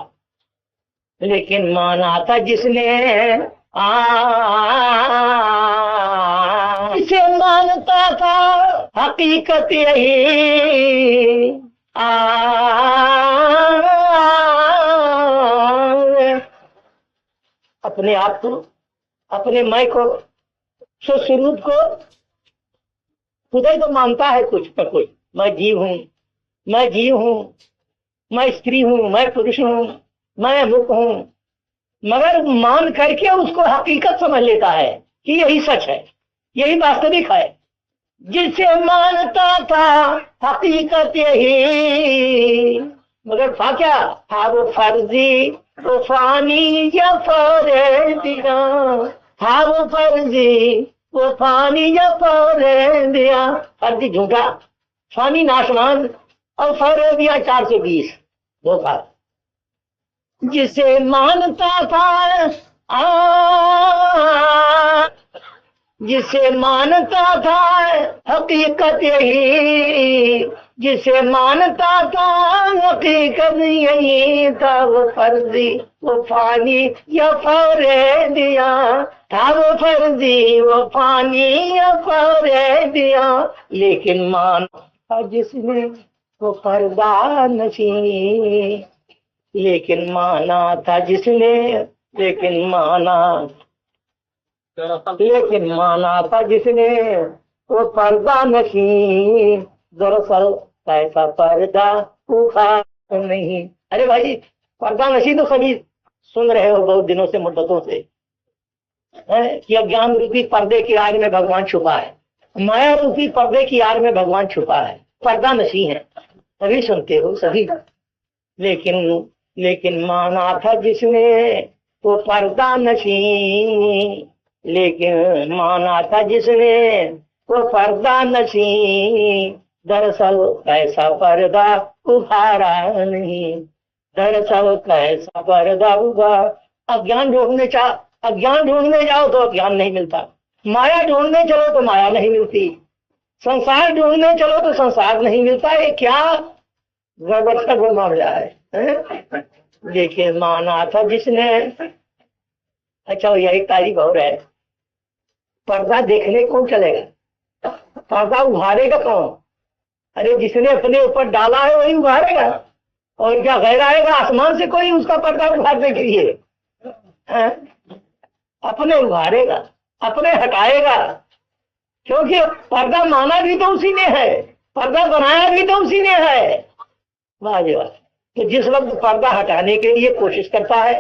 लेकिन माना था जिसने जिसे मानता था हकीकत यही, अपने आप को, अपने मैं को, स्वरूप को खुदा ही तो मानता है कुछ न कुछ। मैं जीव हूँ, मैं जीव हूँ, मैं स्त्री हूँ, मैं पुरुष हूँ, मैं मुख हूँ, मगर मान करके उसको हकीकत समझ लेता है कि यही सच है, यही वास्तविक है। जिसे मानता था हकीकत यही, मगर था क्या, था वो फर्जी वो फानी या फरेबिया, था वो फर्जी वो फानी या फरेबिया। फर्जी झूठा, फानी नाशवान, और फरेबिया 420 धोखा। जिसे मानता था जिसे मानता था हकीकत यही, जिसे मानता था हकीकत यही, था वो फर्जी वो फानी या फरेबिया, था वो फर्जी वो फानी या फरेबिया। लेकिन माना था जिसने वो पर्दा नशी, लेकिन माना था जिसने, लेकिन माना था जिसने वो पर्दा नशी, दरअसल कैसा पर्दा उखाड़ नहीं। अरे भाई, पर्दा नशी तो सभी सुन रहे हो बहुत दिनों से, मुद्दतों से, कि अज्ञान रूपी पर्दे की आड़ में भगवान छुपा है, माया रूपी पर्दे की आड़ में भगवान छुपा है, पर्दा नशी है, सभी सुनते हो सभी। लेकिन माना था जिसने वो पर्दा नशी, लेकिन माना था जिसने वो पर्दा नशी, दरअसल कैसा पर्दा उखाड़ा नहीं, दरअसल कैसा पर्दा उखाड़ा। अज्ञान ढूंढने जाओ तो अज्ञान नहीं मिलता, माया ढूंढने चलो तो माया नहीं मिलती, संसार ढूंढने चलो तो संसार नहीं मिलता। ये क्या गड़बड़ मामला है। लेकिन माना था जिसने, अच्छा यही तारीफ हो रहा है, पर्दा देखने कौन चलेगा, पर्दा उभारेगा कौन? अरे जिसने अपने ऊपर डाला है वही उभारेगा, और क्या गैर आएगा आसमान से कोई उसका पर्दा उभारने के लिए? अपने उभारेगा, अपने हटाएगा, क्योंकि पर्दा माना भी तो उसी ने है, पर्दा बनाया भी तो उसी ने है। वाह जी वाह। तो जिस वक्त पर्दा हटाने के लिए कोशिश करता है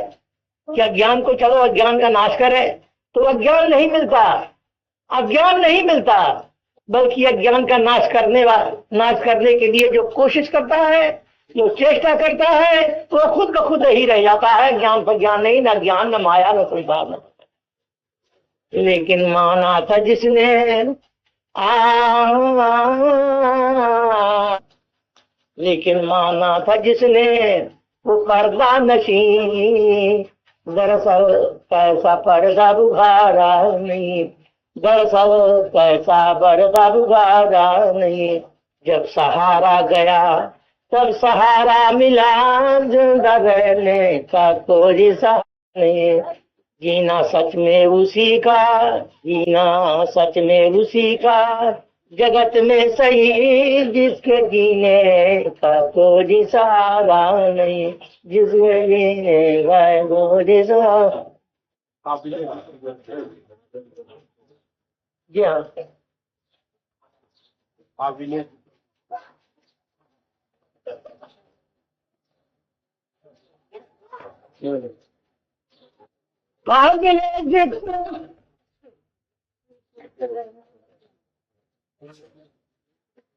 कि अज्ञान को चलो अज्ञान का नाश करे, तो अज्ञान नहीं मिलता, बल्कि अज्ञान का नाश करने के लिए जो कोशिश करता है, जो चेष्टा करता है, वो खुद ब खुद ही रह जाता है। ज्ञान पर ज्ञान नहीं, ना ज्ञान, न माया, न कोई भाव न। लेकिन माना था जिसने लेकिन माना था जिसने वो पर्दा नशी, दरअसल कैसा पर्दा उखाड़ा नहीं, दरअसल कैसा पर्दा उखाड़ा नहीं। जब सहारा गया तब सहारा मिला, जिंदा रहने का कोई सहारा नहीं। जीना सच में उसी का, जीना सच में उसी का, जगत में सही जिसके जीने का कोई सहारा नहीं, जिसके जीने का कोई सहारा। जी हाँ, काबिलियत काबिल जिक्र,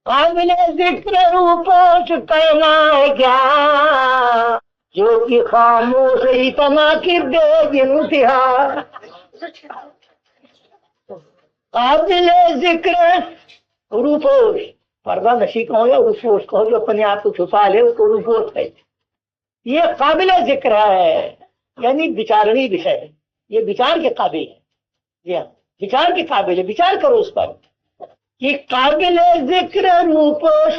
काबिल जिक्र रूपोश कहना है क्या, जो कि खामोश इतना कि बेइंतहा। काबिल जिक्र रूपोश, पर्दा नशी कहो या रूपोश कहो, जो अपने आप को छुपा ले उसको रूपोश है। ये काबिल जिक्र है, यानी विचारणीय विषय है, ये विचार के काबिल है। जी हाँ, विचार के काबिल है, विचार करो उस पर कि काबिल जिक्र रूपोश,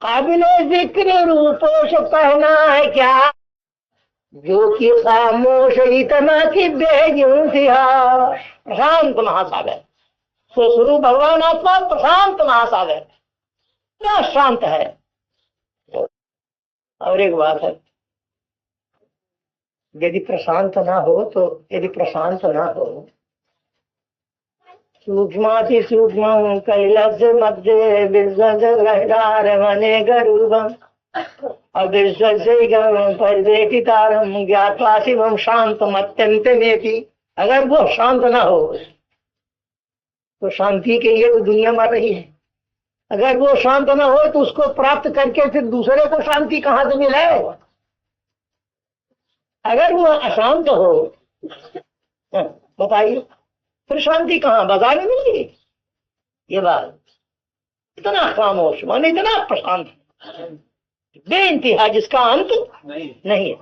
काबिल जिक्र रूपोश कहना है क्या, जो कि खामोश इतना कि बेइंतहा। प्रशांत महासागर, तो स्वरूप भगवान आत्मा प्रशांत महासागर, क्या शांत है। और एक बात है, यदि प्रशांत ना हो तो, यदि प्रशांत ना हो, सूक्ष्माति सूक्ष्म कैलाश मध्य विश्वदार वने गरूपम अविश्वम परिवेटितारम ज्ञात्वा शिवम शांतम अत्यंतमेति। अगर वो शांत ना हो तो शांति के लिए तो दुनिया मर रही है। अगर वो शांत ना हो तो उसको प्राप्त करके फिर दूसरे को शांति कहाँ से मिले। अगर वो अशांत हो, बताइए फिर शांति कहाँ, बाजार में मिलेगी। ये बात, इतना खामोश माने इतना प्रशांत, बेइंतहा, जिसका अंत नहीं है।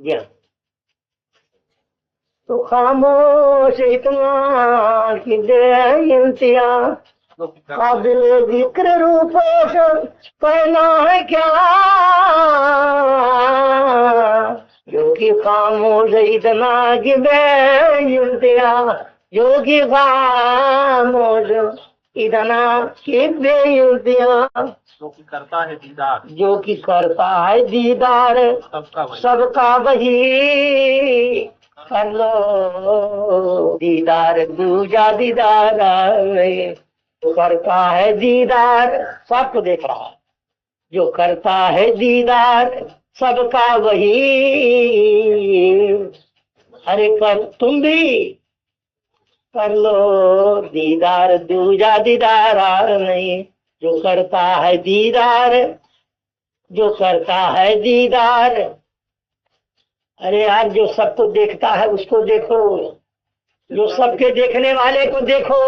जी हाँ, तो खामोश इतना कि बेइंतहा, काबिल जिक्र रूपोश कहना है क्या, जो कि खामोश इतना कि बेइंतहा, जो कि खामोश इतना कि बेइंतहा, जो कि करता है दीदार, जो कि करता है दीदार सबका वही, कर लो दीदार दूजा दीदार, करता है दीदार सबको देख रहा है, जो करता है दीदार सबका वही। अरे कर तुम भी कर लो दीदार दूजा दीदार नहीं, जो करता है दीदार, जो करता है दीदार। अरे यार, जो सबको देखता है उसको देखो, जो सबके देखने वाले को देखो,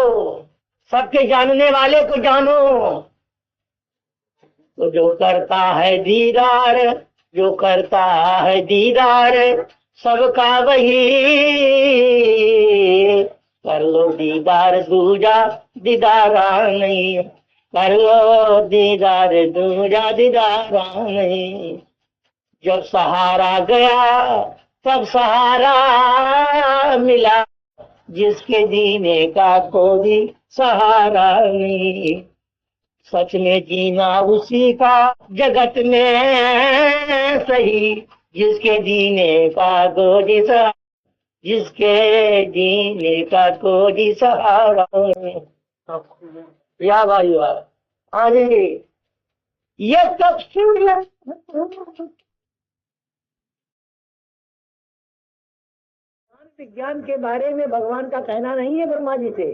सबके जानने वाले को जानो। तो जो करता है दीदार, जो करता है दीदार सबका वही, कर लो दीदार दूजा दीदारा नहीं, कर लो दीदार दूजा दीदारा नहीं। जब सहारा गया तब सहारा मिला, जिसके जीने का कोई सहारा नहीं। सच में जीना उसी का जगत में सही, जिसके जीने का कोई सहारा, जिसके जीने का कोई सहारा नहीं। या भाई वाह, अरे ये तफसीर विज्ञान के बारे में भगवान का कहना नहीं है ब्रह्मा जी से,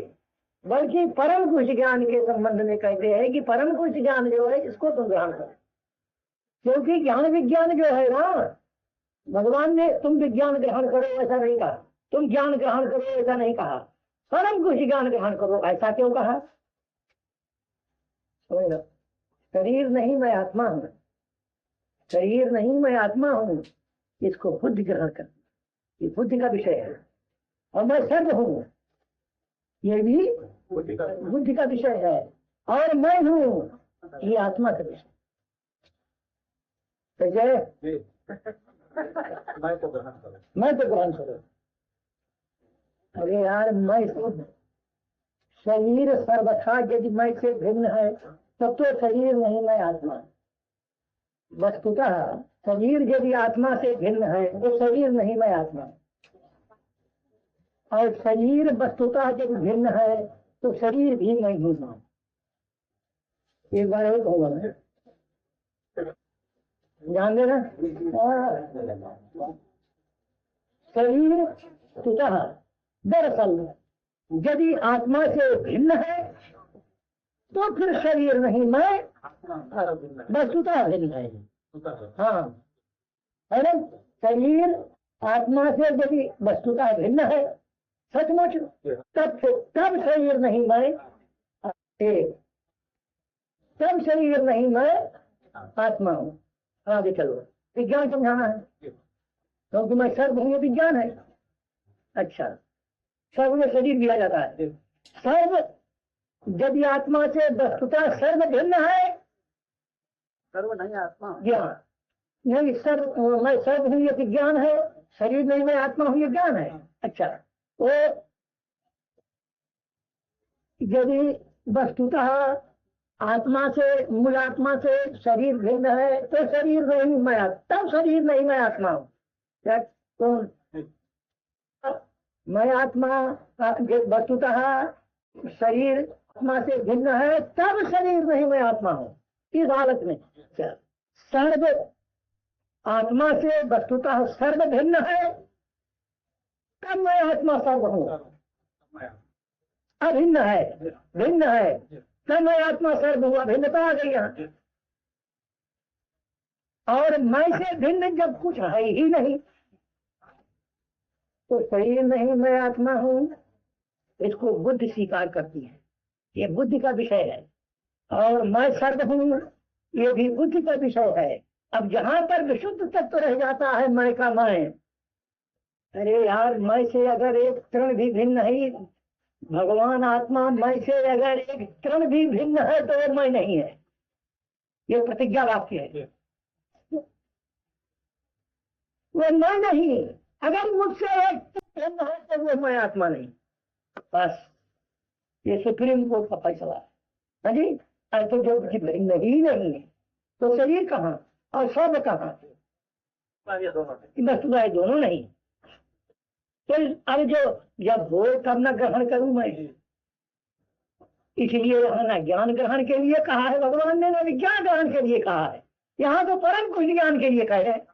बल्कि परम कुछ ज्ञान के संबंध में कहते हैं कि परम कुछ ज्ञान जो है इसको तुम ग्रहण करो। क्योंकि ज्ञान विज्ञान जो है ना, भगवान ने तुम विज्ञान ग्रहण करो ऐसा नहीं कहा, तुम ज्ञान ग्रहण करो ऐसा नहीं कहा, परम कुछ ज्ञान ग्रहण करो ऐसा क्यों कहा। शरीर नहीं मैं आत्मा हूं, शरीर नहीं मैं आत्मा हूं, इसको बुद्धि ग्रहण कर, ये बुद्धि का विषय है। और मैं सर्व हूं, ये भी बुद्धि का विषय है। और मैं हूं, ये आत्मा का विषय। मैं तो ग्रहण करूं, मैं तो ग्रहण करूं। अरे यार, मैं शरीर सर्वथा यदि मैं से भिन्न है तब तो शरीर नहीं मैं आत्मा। वस्तुतः शरीर यदि आत्मा से भिन्न है तो शरीर नहीं मैं आत्मा। और शरीर वस्तुतः यदि भिन्न है तो शरीर भी मैं हूँ। एक बार और कहूँगा मैं, ध्यान देना। शरीर वस्तुतः दरअसल यदि आत्मा से भिन्न है तो फिर शरीर नहीं मैं वस्तुतः भिन्न है। हाँ है ना, शरीर आत्मा से यदि वस्तुतः भिन्न है सचमुच तब शरीर नहीं मैं एक, तब शरीर नहीं मैं आत्मा हूँ। आगे चलो, विज्ञान समझाना है क्योंकि मैं सर्व हूँ, ये विज्ञान है। अच्छा, सर्व में शरीर भी आ जाता है। सर्व यदि आत्मा से वस्तुतः सर्व भिन्न है, सर्व नहीं आत्मा ज्ञान नहीं, सर्व मैं सर्व हूँ ये विज्ञान है, शरीर नहीं मैं आत्मा हूँ ये ज्ञान है। अच्छा, वो यदि वस्तुतः आत्मा से मूल आत्मा से शरीर भिन्न है तो शरीर नहीं मैं, तब शरीर नहीं मैं आत्मा हूँ। क्या कौन मैं आत्मा वस्तुतः शरीर आत्मा से भिन्न है तब शरीर नहीं मैं आत्मा हूँ। इस हालत में सर्व आत्मा से वस्तुतः सर्व भिन्न है तब मैं आत्मा सर्व हूँ। अभिन्न है, भिन्न है तब मैं आत्मा सर्व हुआ, भिन्नता आ गई यहाँ। और मैं से भिन्न जब कुछ है ही नहीं तो शरीर नहीं मैं आत्मा हूँ, इसको बुद्धि स्वीकार करती है, ये बुद्धि का विषय है। और मैं सर्व हूँ ये भी बुद्धि का विषय है। अब जहां पर विशुद्ध तत्व रह जाता है मैं का मैं, अरे यार मैं से अगर एक तृण भी भिन्न नहीं, भगवान आत्मा मैं से अगर एक तृण भी भिन्न है तो वो मैं नहीं है, ये प्रतिज्ञा वाक्य है। वो मैं नहीं, अगर मुझसे एक भिन्न है तो वो मैं आत्मा नहीं। बस ये सुप्रीम कोर्ट का फैसला है। हाँ जी, तो जो भिन्न ही नहीं है तो शरीर कहाँ और सब कहाँ, वस्तुतः दोनों नहीं। तो अब जो जब हो तब न ग्रहण करूं मैं, इसलिए यहाँ न ज्ञान ग्रहण के लिए कहा है भगवान ने, न विज्ञान ग्रहण के लिए कहा है। यहाँ तो परम कुछ ज्ञान के लिए कहे है।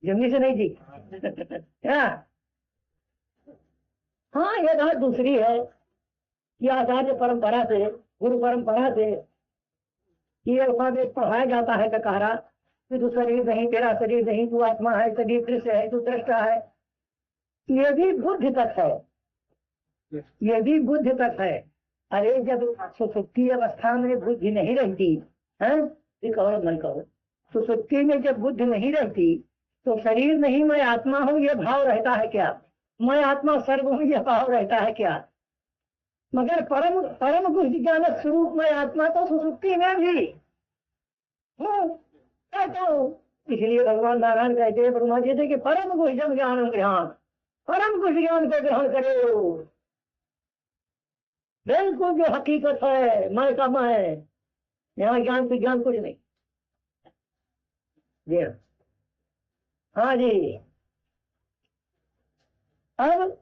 जमीन से नहीं जी क्या? हाँ, ये बात दूसरी है कि आचार्य परंपरा से, गुरु परंपरा से ये अल्फाबेट पढ़ाया जाता है ककारा कि तू शरीर नहीं, तेरा शरीर नहीं, तू आत्मा है, शरीर दृश्य है, तू दृष्टा है। ये भी बुद्धि तक है, ये भी बुद्धि तक है। अरे जब सुसुप्ति अवस्था में बुद्धि नहीं रहती है, कहो मन कहो, सुसुप्ति में जब बुद्धि नहीं रहती तो शरीर नहीं मैं आत्मा हूँ ये भाव रहता है क्या? मैं आत्मा सर्व हूँ ये भाव रहता है क्या? मगर परम परम कुछ ज्ञान स्वरूप में आत्मा तो सुसुप्ति में भी कहता हूँ। इसलिए भगवान नारायण कहते हैं ब्रह्मा जी थे कि परम कुछ ज्ञान ग्रहण, परम कुछ ज्ञान को ग्रहण करो। बिल्कुल जो हकीकत है मैं का मैं, यहाँ ज्ञान विज्ञान कुछ नहीं। जी हाँ जी। अब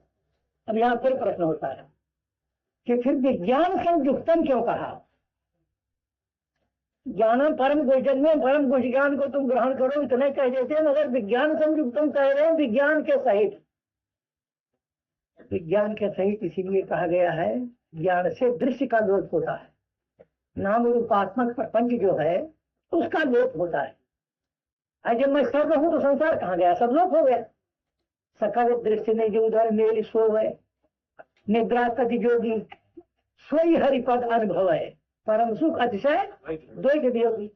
यहाँ फिर प्रश्न होता है कि फिर विज्ञान संयुक्तम क्यों कहा? ज्ञान परम गोचर में परम कुछ ज्ञान को तुम ग्रहण करो इतने कह देते हैं, मगर विज्ञान संयुक्तम कह रहे हैं विज्ञान के सहित। विज्ञान के सहित इसीलिए कहा गया है ज्ञान से दृश्य का लोप होता है, नाम रूपात्मक प्रपंच जो है उसका लोप होता है। जब मैं सर्व हूं तो संसार कहाँ गया? सब लोप हो गया। सकल दृश्य ने जो उधर मेल सो है, निद्रा कति जोगी सोई हरिपद अनुभव है, परम सुख अतिशय द्वैत वियोगी।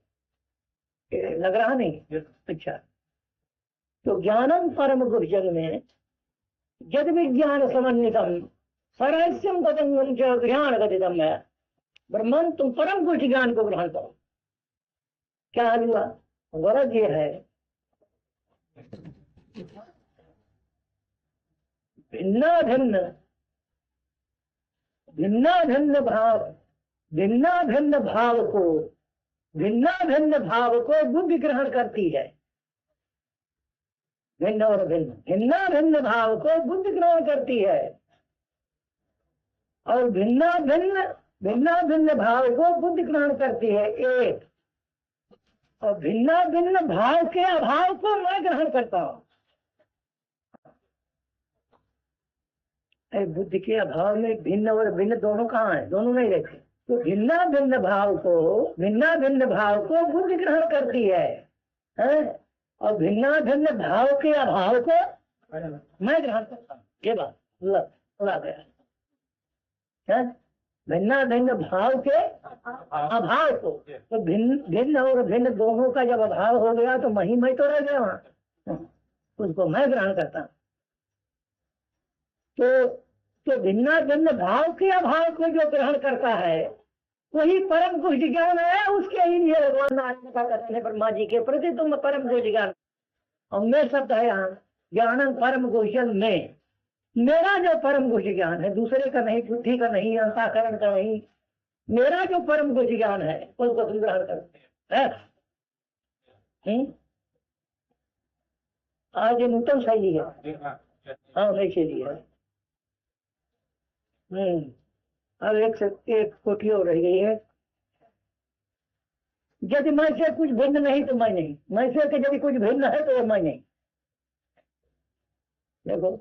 लग रहा नहीं? अच्छा, तो ज्ञानम परम गुरुजन में यद विज्ञान समन्वितम सरहस्यम पतंगम च ज्ञान गतितम है। ब्रह्मन तुम परम कुछ ज्ञान को ग्रहण करो। क्या हुआ? गरज ये है भिन्न भिन्न भिन्ना भिन्न भाव, भिन्ना भिन्न भाव को, भिन्ना भिन्न भाव को बुद्धि ग्रहण करती है। भिन्न और भिन्न, भिन्ना भिन्न भाव को बुद्धि ग्रहण करती है। और भिन्ना भिन्न भाव को बुद्धि ग्रहण करती है एक, और भिन्ना भिन्न भाव के अभाव को मैं ग्रहण करता हूं। बुद्धि के अभाव में भिन्न और भिन्न दोनों कहाँ है? दोनों नहीं रहते। तो भिन्ना भिन्न भाव को बुद्धि ग्रहण करती है? और भिन्ना भिन्न भाव के अभाव को मैं ग्रहण करता हूँ। ये बात लग गया। भिन्ना भिन्न भाव के अभाव को, तो भिन्न और भिन्न दोनों का जब अभाव हो गया तो मैं तो रह गया वहां, उसको मैं ग्रहण करता हूँ। तो भिन्ना भिन्न भाव के अभाव को जो ग्रहण करता है वही परम कुछ ज्ञान है। उसके ही लिए भगवान नारायण का कहते हैं ब्रह्मा जी के प्रति तुम परम कुछ ज्ञान। और मैं शब्द है यहाँ ज्ञान परम कौशल में, मेरा जो परम कुछ ज्ञान है, दूसरे का नहीं, बुद्धि का नहीं, अंतःकरण का नहीं, मेरा जो परम कुछ ज्ञान है उसको तुम ग्रहण करते हैं। आज ये नूतन शैली है। हाँ नई शैली है। अब एक कोठी हो रह गई है। यदि मैं से कुछ भिन्न नहीं तो मैं नहीं, मैं से यदि कुछ भिन्न है तो मैं नहीं। देखो,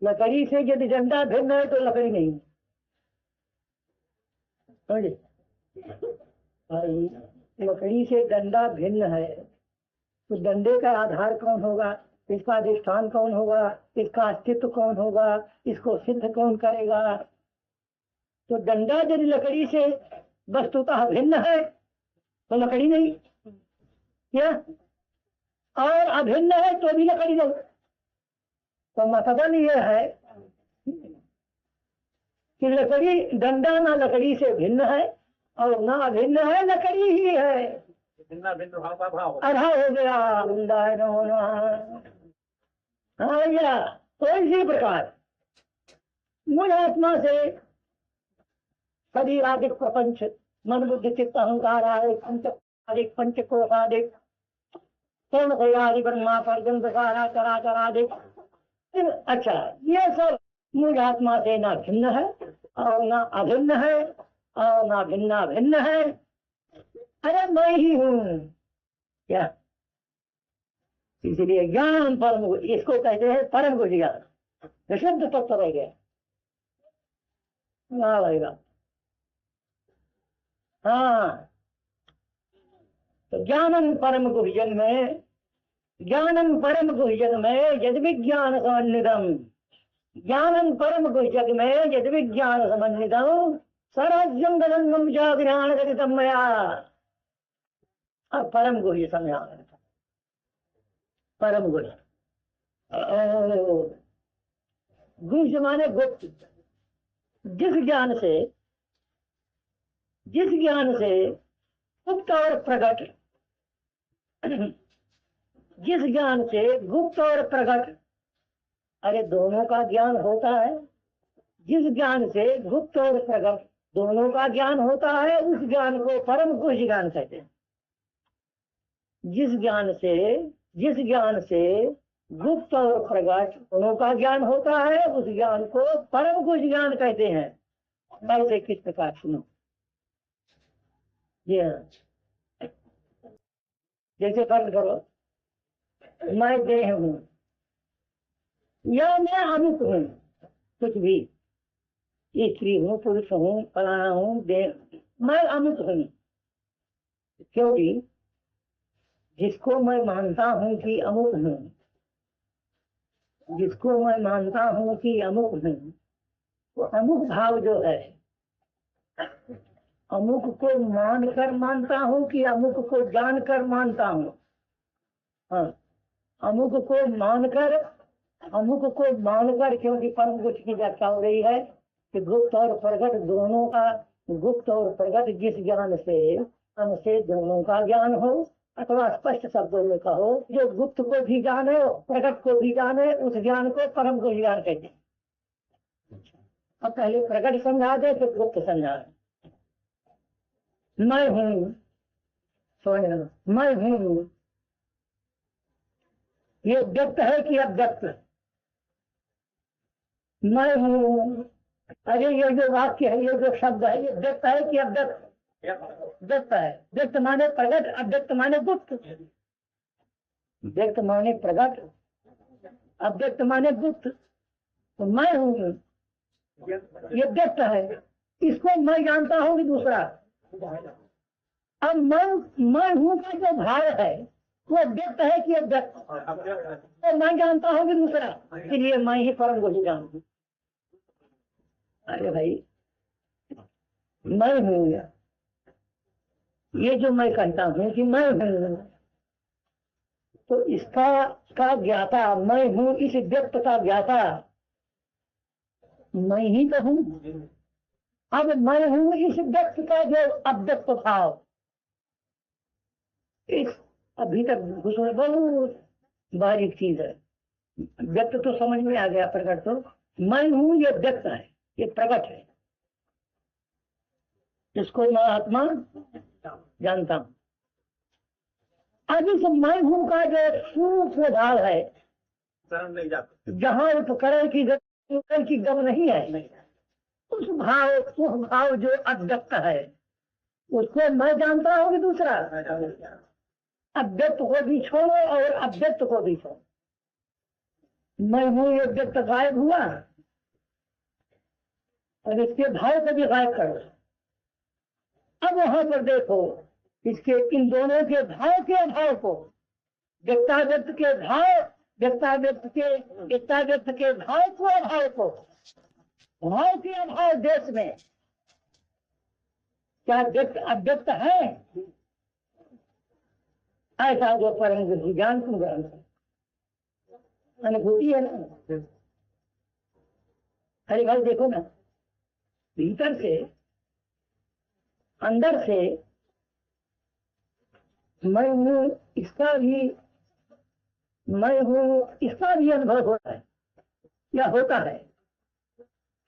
लकड़ी से यदि डंडा भिन्न है तो लकड़ी नहीं। समझे भाई, लकड़ी से डंडा भिन्न है तो डंडे का आधार कौन होगा, इसका अधिष्ठान कौन होगा, इसका अस्तित्व कौन होगा, इसको सिद्ध कौन करेगा? तो डंडा यदि लकड़ी से वस्तुतः भिन्न है तो लकड़ी नहीं क्या, और अभिन्न है तो भी लकड़ी नहीं। तो मतलब ये है कि लकड़ी, डंडा ना लकड़ी से भिन्न है और ना अभिन्न है, लकड़ी ही है। भिन्न भिन्न भाव का भाव अभाव हो गया। हाँ भैया, तो इसी प्रकार मुझ आत्मा से शरीर आदि प्रपंच, मन बुद्धि चित्त अहंकार आदि पंच कोश आदि पूर्ण आदि ब्रह्मा पर्यंत सारा चराचर आदि, अच्छा ये सब मुझ आत्मा से ना भिन्न है और ना अभिन्न है और ना भिन्ना भिन्न है। अरे मैं ही हूँ क्या? इसलिए ज्ञान परम, इसको कहते हैं परम को ज्ञान, विशुद्ध तत्व रह गया। हाँ, तो ज्ञानन परम गुह्यन में, ज्ञानन परम गुह्यन में यद विज्ञान समन्वितम, ज्ञानन परम गुह्यन में यद विज्ञान समन्वितम सर्वज्ञम गजंगम जागृहान गरितम मया। अब परम गुह्य समझा, परम गुह्य, गुह्य माने गुप्त। जिस ज्ञान से गुप्त और प्रकट, जिस ज्ञान से गुप्त और प्रकट, अरे दोनों का ज्ञान होता है। जिस ज्ञान से गुप्त और प्रकट दोनों का ज्ञान होता है उस ज्ञान को परम गुह्य ज्ञान कहते हैं। जिस ज्ञान से गुप्त और प्रकट दोनों का ज्ञान होता है उस ज्ञान को परम गुह्य ज्ञान कहते हैं। ऐसे किस प्रकार सुनो, जी हाँ, जैसे फर्ज करो मैं देह हूँ या मैं अमुक हूँ, कुछ भी, स्त्री हूँ, पुरुष हूँ, फलाना हूँ, देह, मैं अमुक हूँ। क्योंकि जिसको मैं मानता हूँ कि अमुक हूँ, जिसको मैं मानता हूँ कि अमुक हूँ, वो अमुक भाव जो है, अमुक को मानकर मानता हूँ कि अमुक को जानकर मानता हूँ। हाँ, अमुक को मानकर, क्योंकि परम कुछ की चर्चा हो रही है कि गुप्त और प्रकट दोनों का, गुप्त और प्रकट जिस ज्ञान से दोनों का ज्ञान हो, अथवा स्पष्ट शब्दों में कहो जो गुप्त को भी जाने प्रकट को भी जाने, उस ज्ञान को परम को ज्ञान कहते हैं। अब पहले प्रकट समझा दे फिर गुप्त समझा दे। मैं हूँ, मैं हूँ, ये व्यक्त है कि अव्यक्त? मैं हूँ, अरे ये जो वाक्य है, ये जो शब्द है, ये व्यक्त है कि अव्यक्त? व्यक्त है। व्यक्त माने प्रकट, अव्यक्त माने गुप्त। व्यक्त माने प्रकट, अव्यक्त माने गुप्त। तो मैं हूँ ये व्यक्त है, इसको मैं जानता हूँ कि दूसरा? अब मैं हूँ का जो भाव है वो व्यक्त है कि अव्यक्त? तो मैं जानता हूँ कि दूसरा, इसलिए मैं ही परम को ही जानूँ। अरे भाई, मैं हूँ, ये जो मैं कहता हूँ कि मैं हूँ, तो इसका का ज्ञाता मैं हूँ, इस व्यक्त का ज्ञाता मैं ही तो हूँ। अब मैं हूँ इस व्यक्त का जो अव्यक्त भाव, इस अभी तक घुसने बहुत बारीक चीज है। व्यक्त तो समझ में आ गया, प्रकट तो मैं हूँ ये व्यक्त है, ये प्रकट है, जिसको मैं आत्मा जानता हूँ। अब इस मैं हूँ का जो सूक्ष्म भाव है, जहाँ उपकरण की गम नहीं है, उस भाव जो अव्यक्त है उसको मैं जानता हूँ कि दूसरा? अव्यक्त को भी छोड़ो और अव्यक्त को भी छोड़ो। मैं हूँ ये व्यक्त गायब हुआ और इसके भाव को भी गायब करो। अब वहां पर देखो, इसके इन दोनों के भाव को, व्यक्ताव्यक्त के भाव, व्यक्ताव्यक्त के भाव को, भाव के अभाव देश में क्या व्यक्त अव्यक्त है? ऐसा जो परम बुद्धि ज्ञान तुम ग्रहण अनुभूति है ना। अरे भाई देखो ना, भीतर से अंदर से मैं हूँ इसका भी, मैं हूँ इसका भी अनुभव होता है या होता है।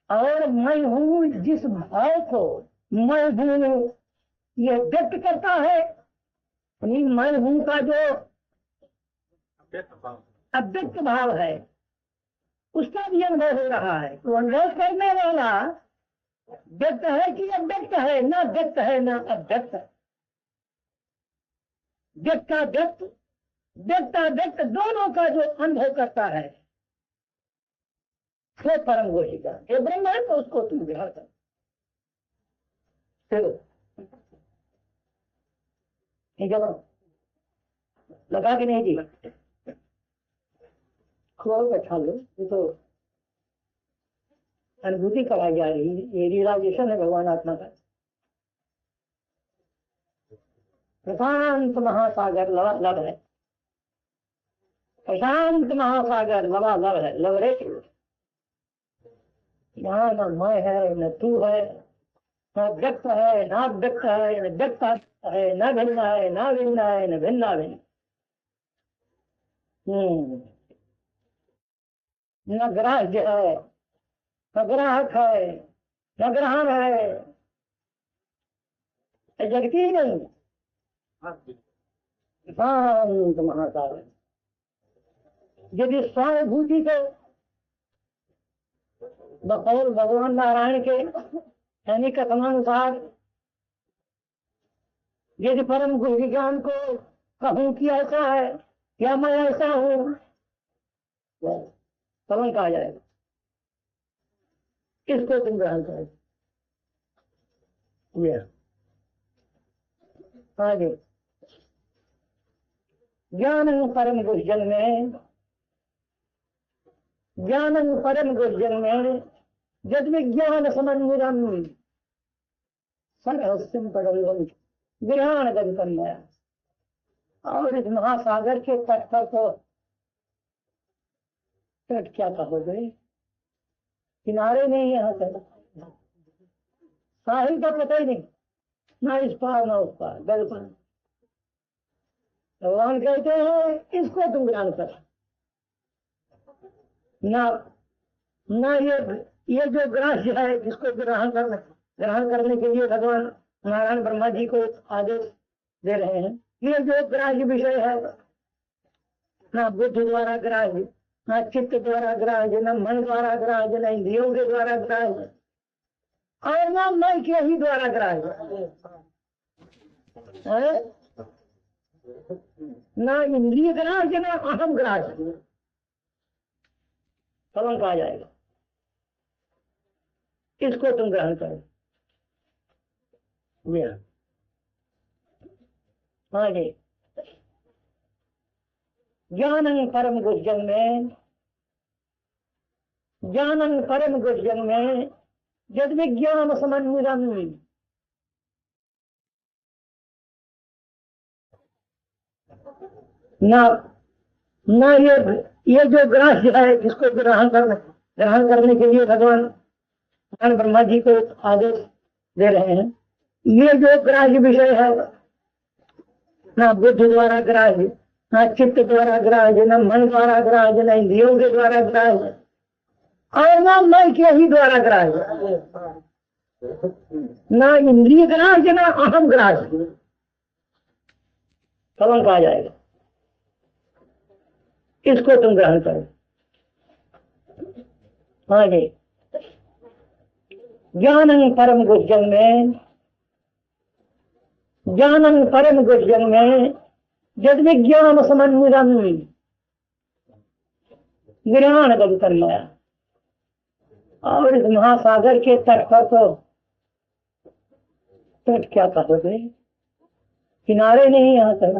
और मैं हूँ जिस भाव को मैं हूँ ये व्यक्त करता है, मैं हूँ का जो अव्यक्त भाव है उसका भी अनुभव हो रहा है। तो अनुभव करने वाला व्यक्त है कि अव्यक्त है? ना व्यक्त है ना अव्यक्त है। व्यक्त दोनों का जो अनुभव करता है वो परम घोषिका ये ब्रह्म है, तो उसको तुम ग्रहण कर। चलो लगा कि नहीं जी? खूब बैठा लो, ये तो अनुभूति कराई जा रही है, ये रियलाइजेशन है भगवान आत्मा का। प्रशांत महासागर लव है, प्रशांत महासागर लव है, लव रे। यहाँ न मैं है न तू है, न व्यक्त है न व्यक्त है, न व्यक्त है न भिन्न है, न भिन्न है न भिन्ना भिन्न। न ग्राह्य है, न ग्राहक है, न ग्रहण है, जगती ही नहीं। शांत महासागर यदि स्वानुभूति को बकौल भगवान नारायण के यानी कथनानुसार यदि परम गुरु ज्ञान को कहूं कि ऐसा है या मैं ऐसा हूं, समझ कहा जाएगा। किसको तुम ग्रहण करो? आगे ज्ञान परम गुरुजन में, ज्ञान परम गुरुजन में जद विज्ञान समन्वितम सरहस्यम पडल्लम ग्रहण गंतम। और इस महासागर के तट पर तो तट क्या कहोगे, किनारे नहीं, यहाँ से साहिल का पता ही नहीं, ना इस पार ना उस पार, बिल्कुल। भगवान कहते हैं इसको तुम ग्रहण कर, ना ना ये जो ग्राह्य है जिसको ग्रहण करने के लिए भगवान नारायण ब्रह्मा जी को आदेश दे रहे हैं, ये जो ग्राह्य विषय है, ना बुद्धि द्वारा ग्राह्य, ना चित्त द्वारा ग्राह्य, न मन द्वारा ग्राह्य, न इंद्रियों के द्वारा ग्राह्य, और ना मन के ही द्वारा ग्राह्य है, ना इंद्रिय ग्राह्य, ना अहम ग्राह्य। कलंक आ जाएगा। इसको तुम ग्रहण करो। आगे ज्ञानं परम गुज्जन में, ज्ञानं परम गुज्जन में जद विज्ञान समन्वितम, ना ना ये जो ग्राह्य है जिसको ग्रहण करने के लिए भगवान ब्रह्मा जी को आदेश दे रहे हैं, ये जो ग्राह्य विषय है, ना बुद्धि द्वारा ग्राह्य, ना चित्त द्वारा ग्राह्य, न मन द्वारा ग्राह्य, न इंद्रियों के द्वारा ग्राह्य, और ना मन के ही द्वारा ग्राह्य, ना इंद्रिय ग्राह्य, ना अहम ग्राह्य। कलंक आ जाएगा। इसको तुम ग्रहण करो। आगे ज्ञानं परम गुज्जन में, ज्ञानं परम गुज्जन में जद विज्ञान समन्वितम, विराण गम कर लिया। और इस महासागर के तट पर तो तट क्या कहोगे, किनारे नहीं, यहाँ तक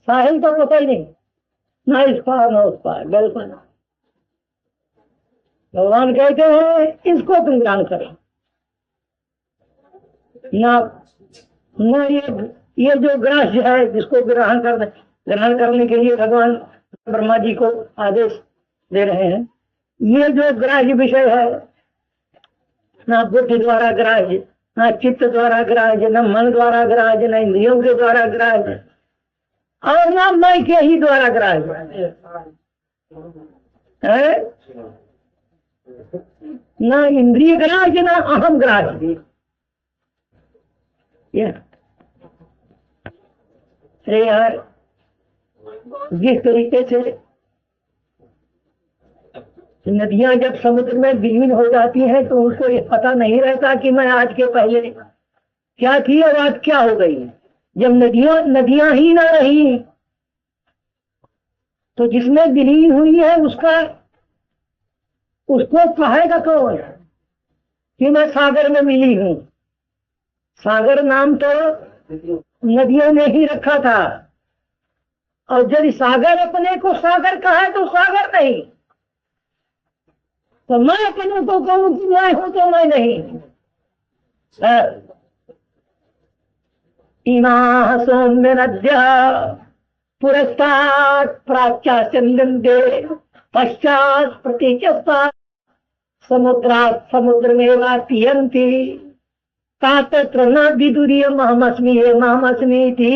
साहिल तो होता ही नहीं, ना इस पार ना उस पार, बिल्कुल। भगवान कहते हैं इसको तुम ग्रहण करो। ना ये जो ग्राह्य है जिसको ग्रहण करने के लिए भगवान ब्रह्मा जी को आदेश दे रहे हैं, ये जो ग्राह्य विषय है, ना बुद्धि द्वारा ग्राह्य, ना चित्त द्वारा ग्राह्य, न मन द्वारा ग्राह्य, न इंद्रियों के द्वारा ग्राह्य, और ना मैं के ही द्वारा ग्राह्य है, ना इंद्रिय ग्राह्य, ना अहम ग्राह्य। अरे यार, जिस तरीके से नदियां जब समुद्र में विलीन हो जाती हैं तो उसको ये पता नहीं रहता कि मैं आज के पहले क्या थी और आज क्या हो गई। जब नदियां ही ना रही तो जिसमें विलीन हुई है उसको कहेगा कौन कि मैं सागर में मिली हूं। सागर नाम तो नदियों ने ही रखा था, और जब सागर अपने को सागर कहा तो सागर नहीं, तो मैं अपने को कहूं कि मैं हूं तो मैं नहीं। इमा सौम्य नद्या पुरस्तात् प्राच्यास्यन्दन्ते पश्चात् प्रतीचस्तात् समुद्रात् समुद्रमेवा पियन्ति तत्र न विदुरीयमहमस्मि थी।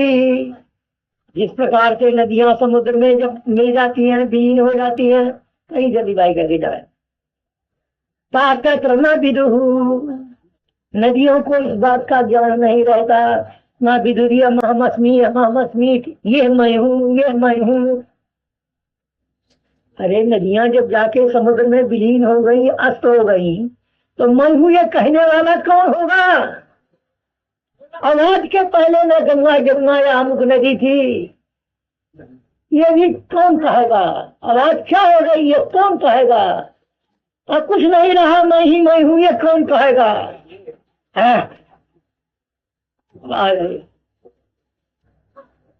जिस प्रकार से नदियां समुद्र में जब मिल जाती हैं, विलीन हो जाती हैं, कहीं जल्दीबाई करके जाए। तत्र न विदुः, नदियों को इस बात का ज्ञान नहीं रहता, न विदुरीयमहमस्मि, ये मैं हूँ, ये मैं हूँ। अरे नदियां जब जाके समुद्र में विलीन हो गई, अस्त हो गई, तो मैं हूँ ये कहने वाला कौन होगा? और आज के पहले न गंगा जमुना या अमुक नदी थी, ये भी कौन कहेगा? और आज क्या हो गई ये कौन कहेगा? और कुछ नहीं रहा, मैं हूँ ये कौन कहेगा?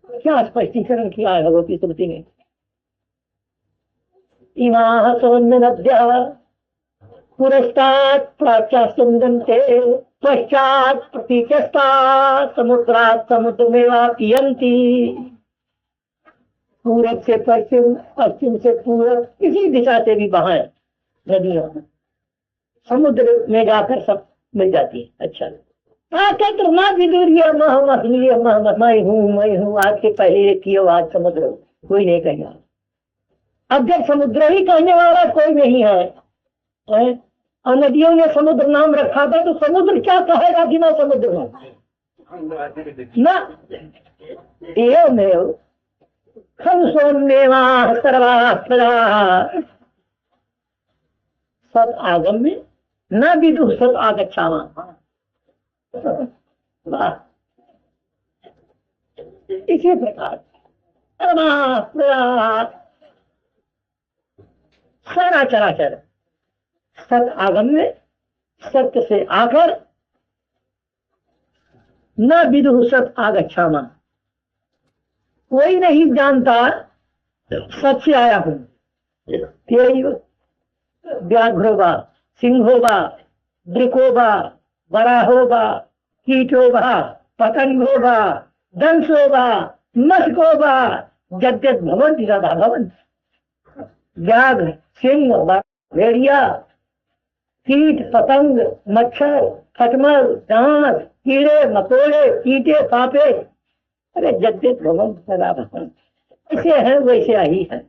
क्या स्पष्टीकरण किया है भगवती श्रुति ने। इमा सौम्य नद्या पुरस्तात् प्राच्यास्यन्दन्ते पश्चात् प्रतीचस्तात् समुद्रात् समुद्रमेवा पियन्ति। पूरब से पश्चिम, पश्चिम से पूरब, इसी दिशा से भी बहाएं नदियां समुद्र में जाकर सब मिल जाती है। अच्छा, तत्र न विदुर्यमहमस्मि, मैं हूँ, आज के पहले कियो, आज समुद्र कोई नहीं कहेगा। अब जब समुद्र ही कहने वाला कोई नहीं है और नदियों ने समुद्र नाम रखा था, तो समुद्र क्या कहेगा बिना समुद्र में ना। एवमेव खंसोन्मेवा सर्वास्पदा सद आगम में न विदु सद आगच्छामा। इसी प्रकार सारा चराचर सत आगम में सत्य से आकर न विदु सत आगच्छामा, कोई नहीं जानता सत से आया हूं। व्याघ्रोबा सिंहोबा दृकोबा वराहोबा कीटोबा पतंगोबा दंसोबा मस्कोबा यद्यत भवन्ति तथा भवन्ति। व्याघ्र सिंह भेड़िया कीट पतंग मच्छर खटमल डांस कीड़े मकोड़े कीटे सांपे, अरे यद्यत भवन्ति तथा भवन्ति, ऐसे है वैसे ही है।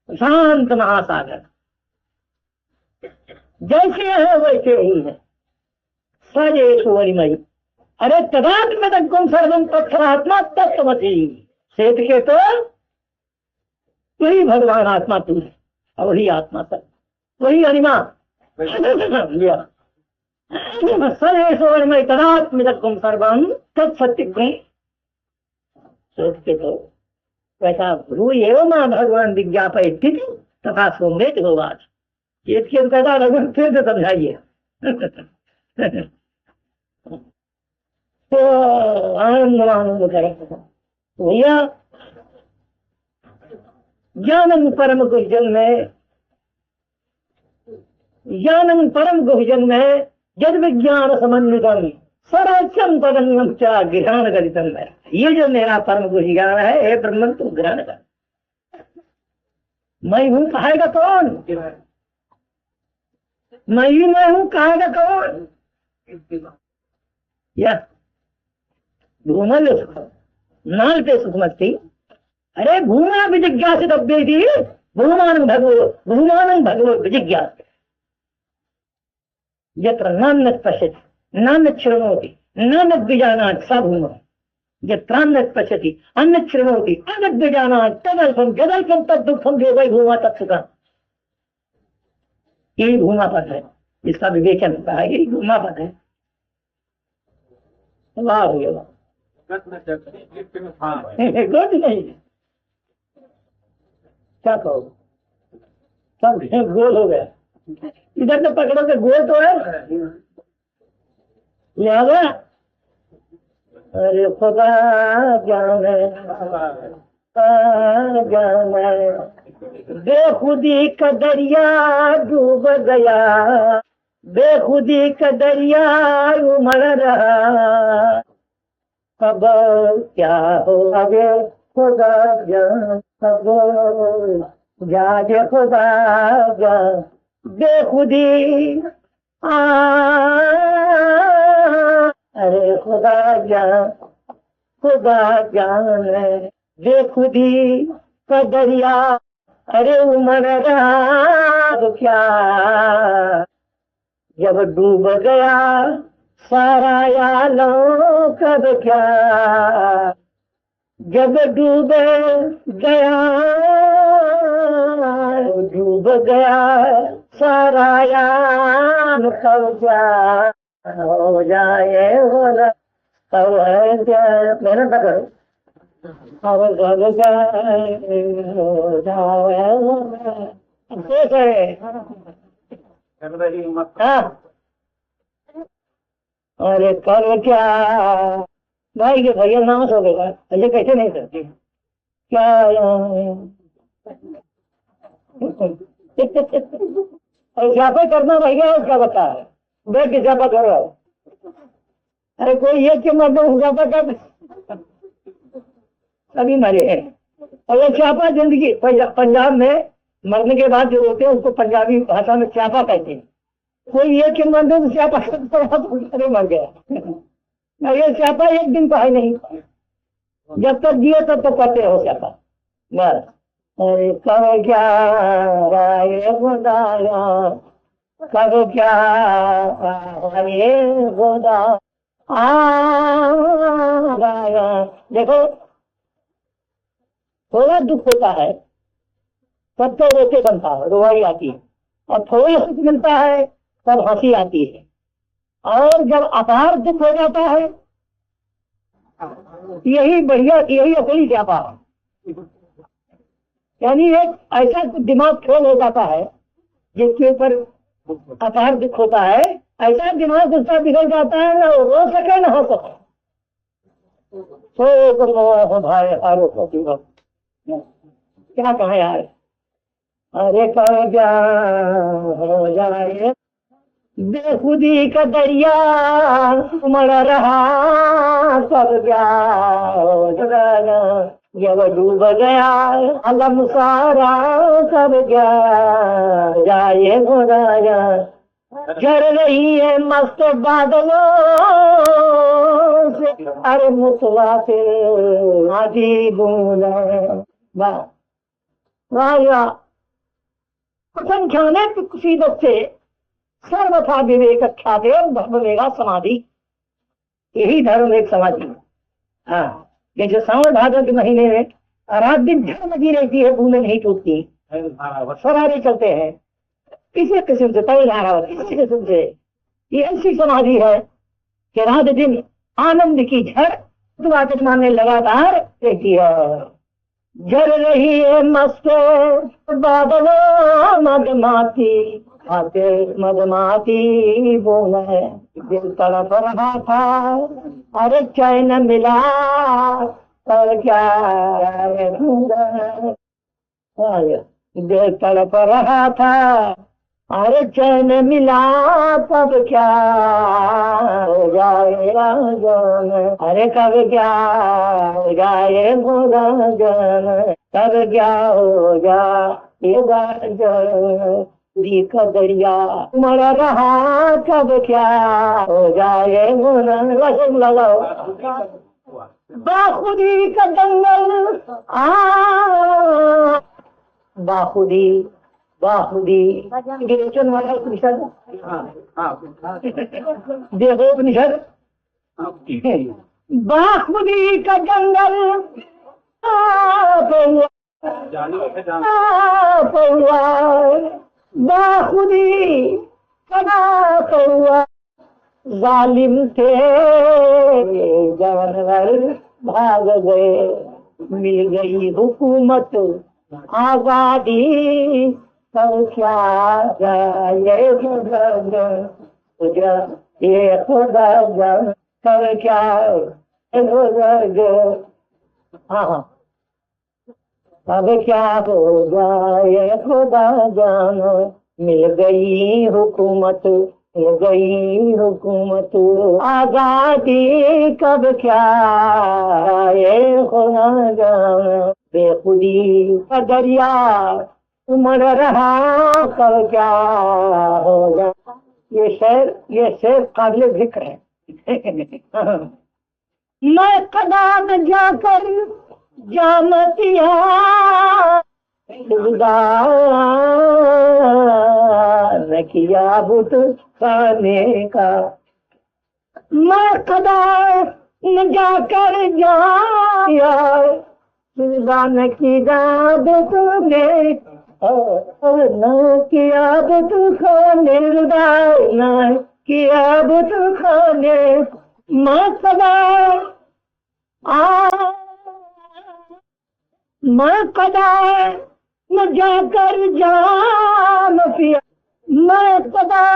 शांत महासागर जैसे है वैसे ही है। सजे सुवरिमयी, अरे तदात्म तक सर्वम तत्सरात्मा तत्वमसि, श्वेत के तो वही भगवान आत्मा तू है, और वही आत्मा सब वही अनिमा सजे सुवरिमयी तदात्म तक सर्वम तत्सत्यम, श्वेत के तो वैसा गुरु एवं भगवान विज्ञापयति तथा सोमेत होवाच। चेत के कहता भगवान फिर से समझाइए। तो आनंद करें भैया, ज्ञानं परम गुहजन में, ज्ञानं परम गुहजन में जद विज्ञान समन्वितम सर्वोच्चम पदम चा ग्रहण गरितम है। ये जो मेरा परम गुह ज्ञान है, हे ब्रह्मन तू ग्रहण कर। मैं हूं कहेगा कौन? मैं ही मैं हूं कहेगा कौन? या भूमल सुख नाल पे सुखमस्ती, अरे भूमा विजिज्ञासित अव्येति भूमानं भगवो विजिज्ञासित यत्र नान्यत् पश्यति नान्यत् शृणोति नान्यत् विजानाति स भूमा, यत्रान्यत् पश्यति अन्यत् शृणोति अन्यत् विजानाति तदल्पं यदल्पं तद्दुःखं देवै भूमा तत्सुखम्। यही भूमा पद है, इसका विवेचन होता है, यही भूमा पद है। वाह हो गया, गुड नहीं क्या कहो, सब गोल हो गया। इधर तो पकड़ो के गोल तो है लिहाजा, अरे खुदा जान है बेखुदी का दरिया डूब गया, बेखुदी का दरिया उमड़ रहा, कब क्या हो आगे खुदा जान, कब जागे खुदा जान बेखुदी अरे खुदा जान बेखुदी का दरिया, अरे उमड़ रहा तो क्या, जब डूब गया सारा आलम कब क्या, जब डूब गया सारा आलम कब क्या हो जाए बोला, तब है क्या मेहनत न करो, अब कब जाए हो जाए अरे कल क्या भाई के भैया नाम हो गया, ऐसे कैसे नहीं करती क्या और स्यापा करना भैया उसका बता है, बैठ के स्यापा करो। अरे कोई ये क्यों मत स्यापा कर, सभी मरे हैं। और ये स्यापा जिंदगी पंजाब में मरने के बाद जो होते हैं उसको पंजाबी भाषा में स्यापा कहते हैं। कोई ये क्यों मत दो स्यापा अरे मर गया। ये स्यापा एक दिन का है नहीं, जब तक जिए तब तक करते हो स्यापा बस। अरे कब क्या आए खुदाया, कब क्या आए खुदा आया। देखो थोड़ा दुख होता है तब तो रोते बनता है, रोवाई आती है, और थोड़ा सुख मिलता है तब हंसी आती है, और जब अपार दुख हो जाता है यही बढ़िया, यही असली व्यापार। यानी एक ऐसा दिमाग फेल हो जाता है जिसके ऊपर अपार दुख होता है, ऐसा दिमाग उसका बिगड़ जाता है ना वो रो सके ना हो सके। तो भाई आरोप क्या कहा यार, अरे कब क्या हो जाए बेखुदी का दरिया उमड़ रहा, कब क्या हो जाएगा जब डूब गया अलम सारा, कब क्या जाए घोराया। झर रही है मस्त बादलों से, अरे मुसवा से आधी बूंद वाह। असंख्याने कुसीदत से सर्वथा विवेक ख्याते धर्मवेगा समाधि, यही धर्म एक समाधि। हाँ, ये जो सावन भादव के महीने में रात दिन झड़ लगी रहती है, बूंदें नहीं टूटती, सरारे चलते हैं, किसी किस्म से तय धारावत, किसी किस्म से ये ऐसी समाधि है कि रात दिन आनंद की झड़ दुआत मानने लगातार रहती है। जल रही है मस्त बादलों मदमाती, आते मदमाती बोले दिल तड़प रहा था, अरे चैन मिला पर क्या दिल तड़प रहा था, अरे चैन मिला तब क्या हो जाएगा जान, अरे कब क्या हो जाएगा जान, कब क्या हो जाएगा जान, का दरिया उमड़ रहा, कब क्या हो जाएगा जान। लगाओ बाखुदी का दंगल बाखुदी बाखुदी विरोचन वाला उपनिषद, देखो उपनिषद, बाखुदी का जंगल बाखुदी का पौआ, जालिम थे जानवर भाग गए, मिल गई हुकूमत आजादी, कब क्या ये खुदा ये खुदा कब क्या हाँ कब क्या हो जाए खुदा जानो, मिल गई हुकूमत, मिल गई हुकूमत आजादी, कब क्या ये खुदा जानो, बेखुदी का दरिया उमड़ रहा, कब क्या होगा। ये शेर काबिल जिक्र है। मैं कदाम जाकर जामतिया न किया बुत खाने का, मैं कदाम जाकर जाया न की बुत ने न किया बुत खाने, न किया बुत खाने, मैं कदा मैं कदा न जाकर जाम पिया, मैं कदा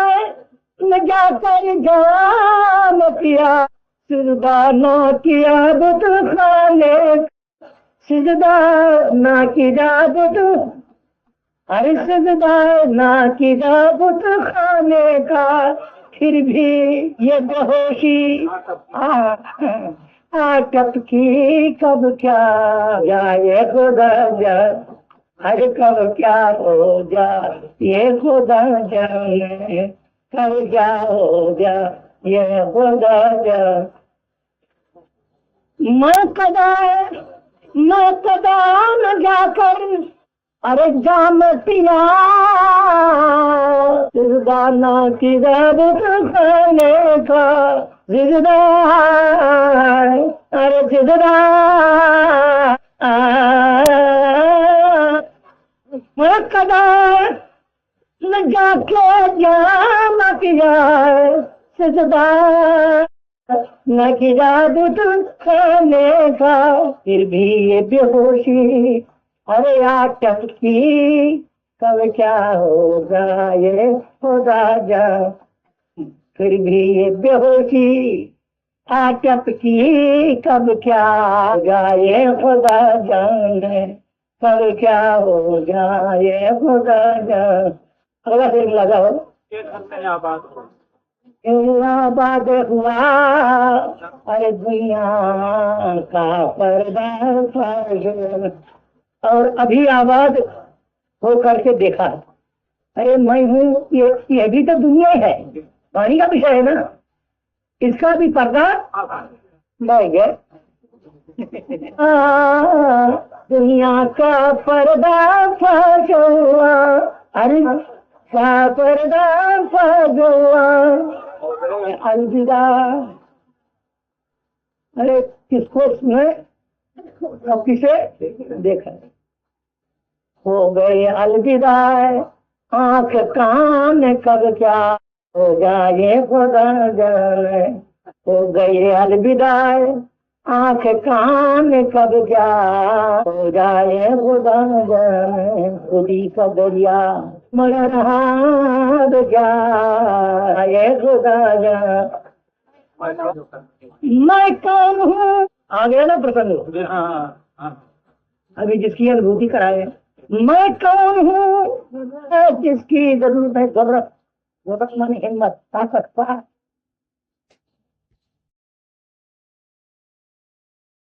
न जाकर जाम पिया, सिजदा न किया बुत खाने, सिजदा न किया बुत, अरे सिजदा न किया बुत खाने का, फिर भी ये बेहोशी टपकी, कब क्या जाए खुदा जा, हर कब क्या हो जा ये खुदा जाने, कब क्या हो जा ये खुदा जा। मैं कदा न जाकर अरे जाम पिया सिरदाना की रब खाने का जिगदा, अरे जिगदा कदा न जाके जाम किया सिजदा न किया बुत खाने का, फिर भी ये बेहोशी अरे आटकी कब क्या होगा ये खुदा जा, फिर भी ये बेहोशी आटकी कब क्या होगा ये खुदा जाने, कब क्या होगा ये खुदा जाने। अगला फिर लगाओ आबाद हुआ अरे दुनिया का पर्दा फर्श, और अभी आबाद हो करके देखा, अरे मैं हूँ, ये भी तो दुनिया है, पानी का विषय है ना, इसका भी पर्दा बह गया। दुनिया का पर्दा फर्श हुआ, अरे का पर्दा फर्श हुआ, अलविदा। अरे किसको सुने और किसे देखा, हो गए अलविदा आंख कान कब क्या हो जाए खुदा जाने, हो गए अलविदा आंख कान कब क्या हो जाए खुदा जाने, खुदी का दरिया मर रहा जाए खुदा जाने। मैं कौन हूँ, आ गया ना प्रसंग, अभी जिसकी अनुभूति कराए, मैं कौन हूँ जिसकी जरूरत है जरूरत, जरूरत मानी हिम्मत ताकत पास,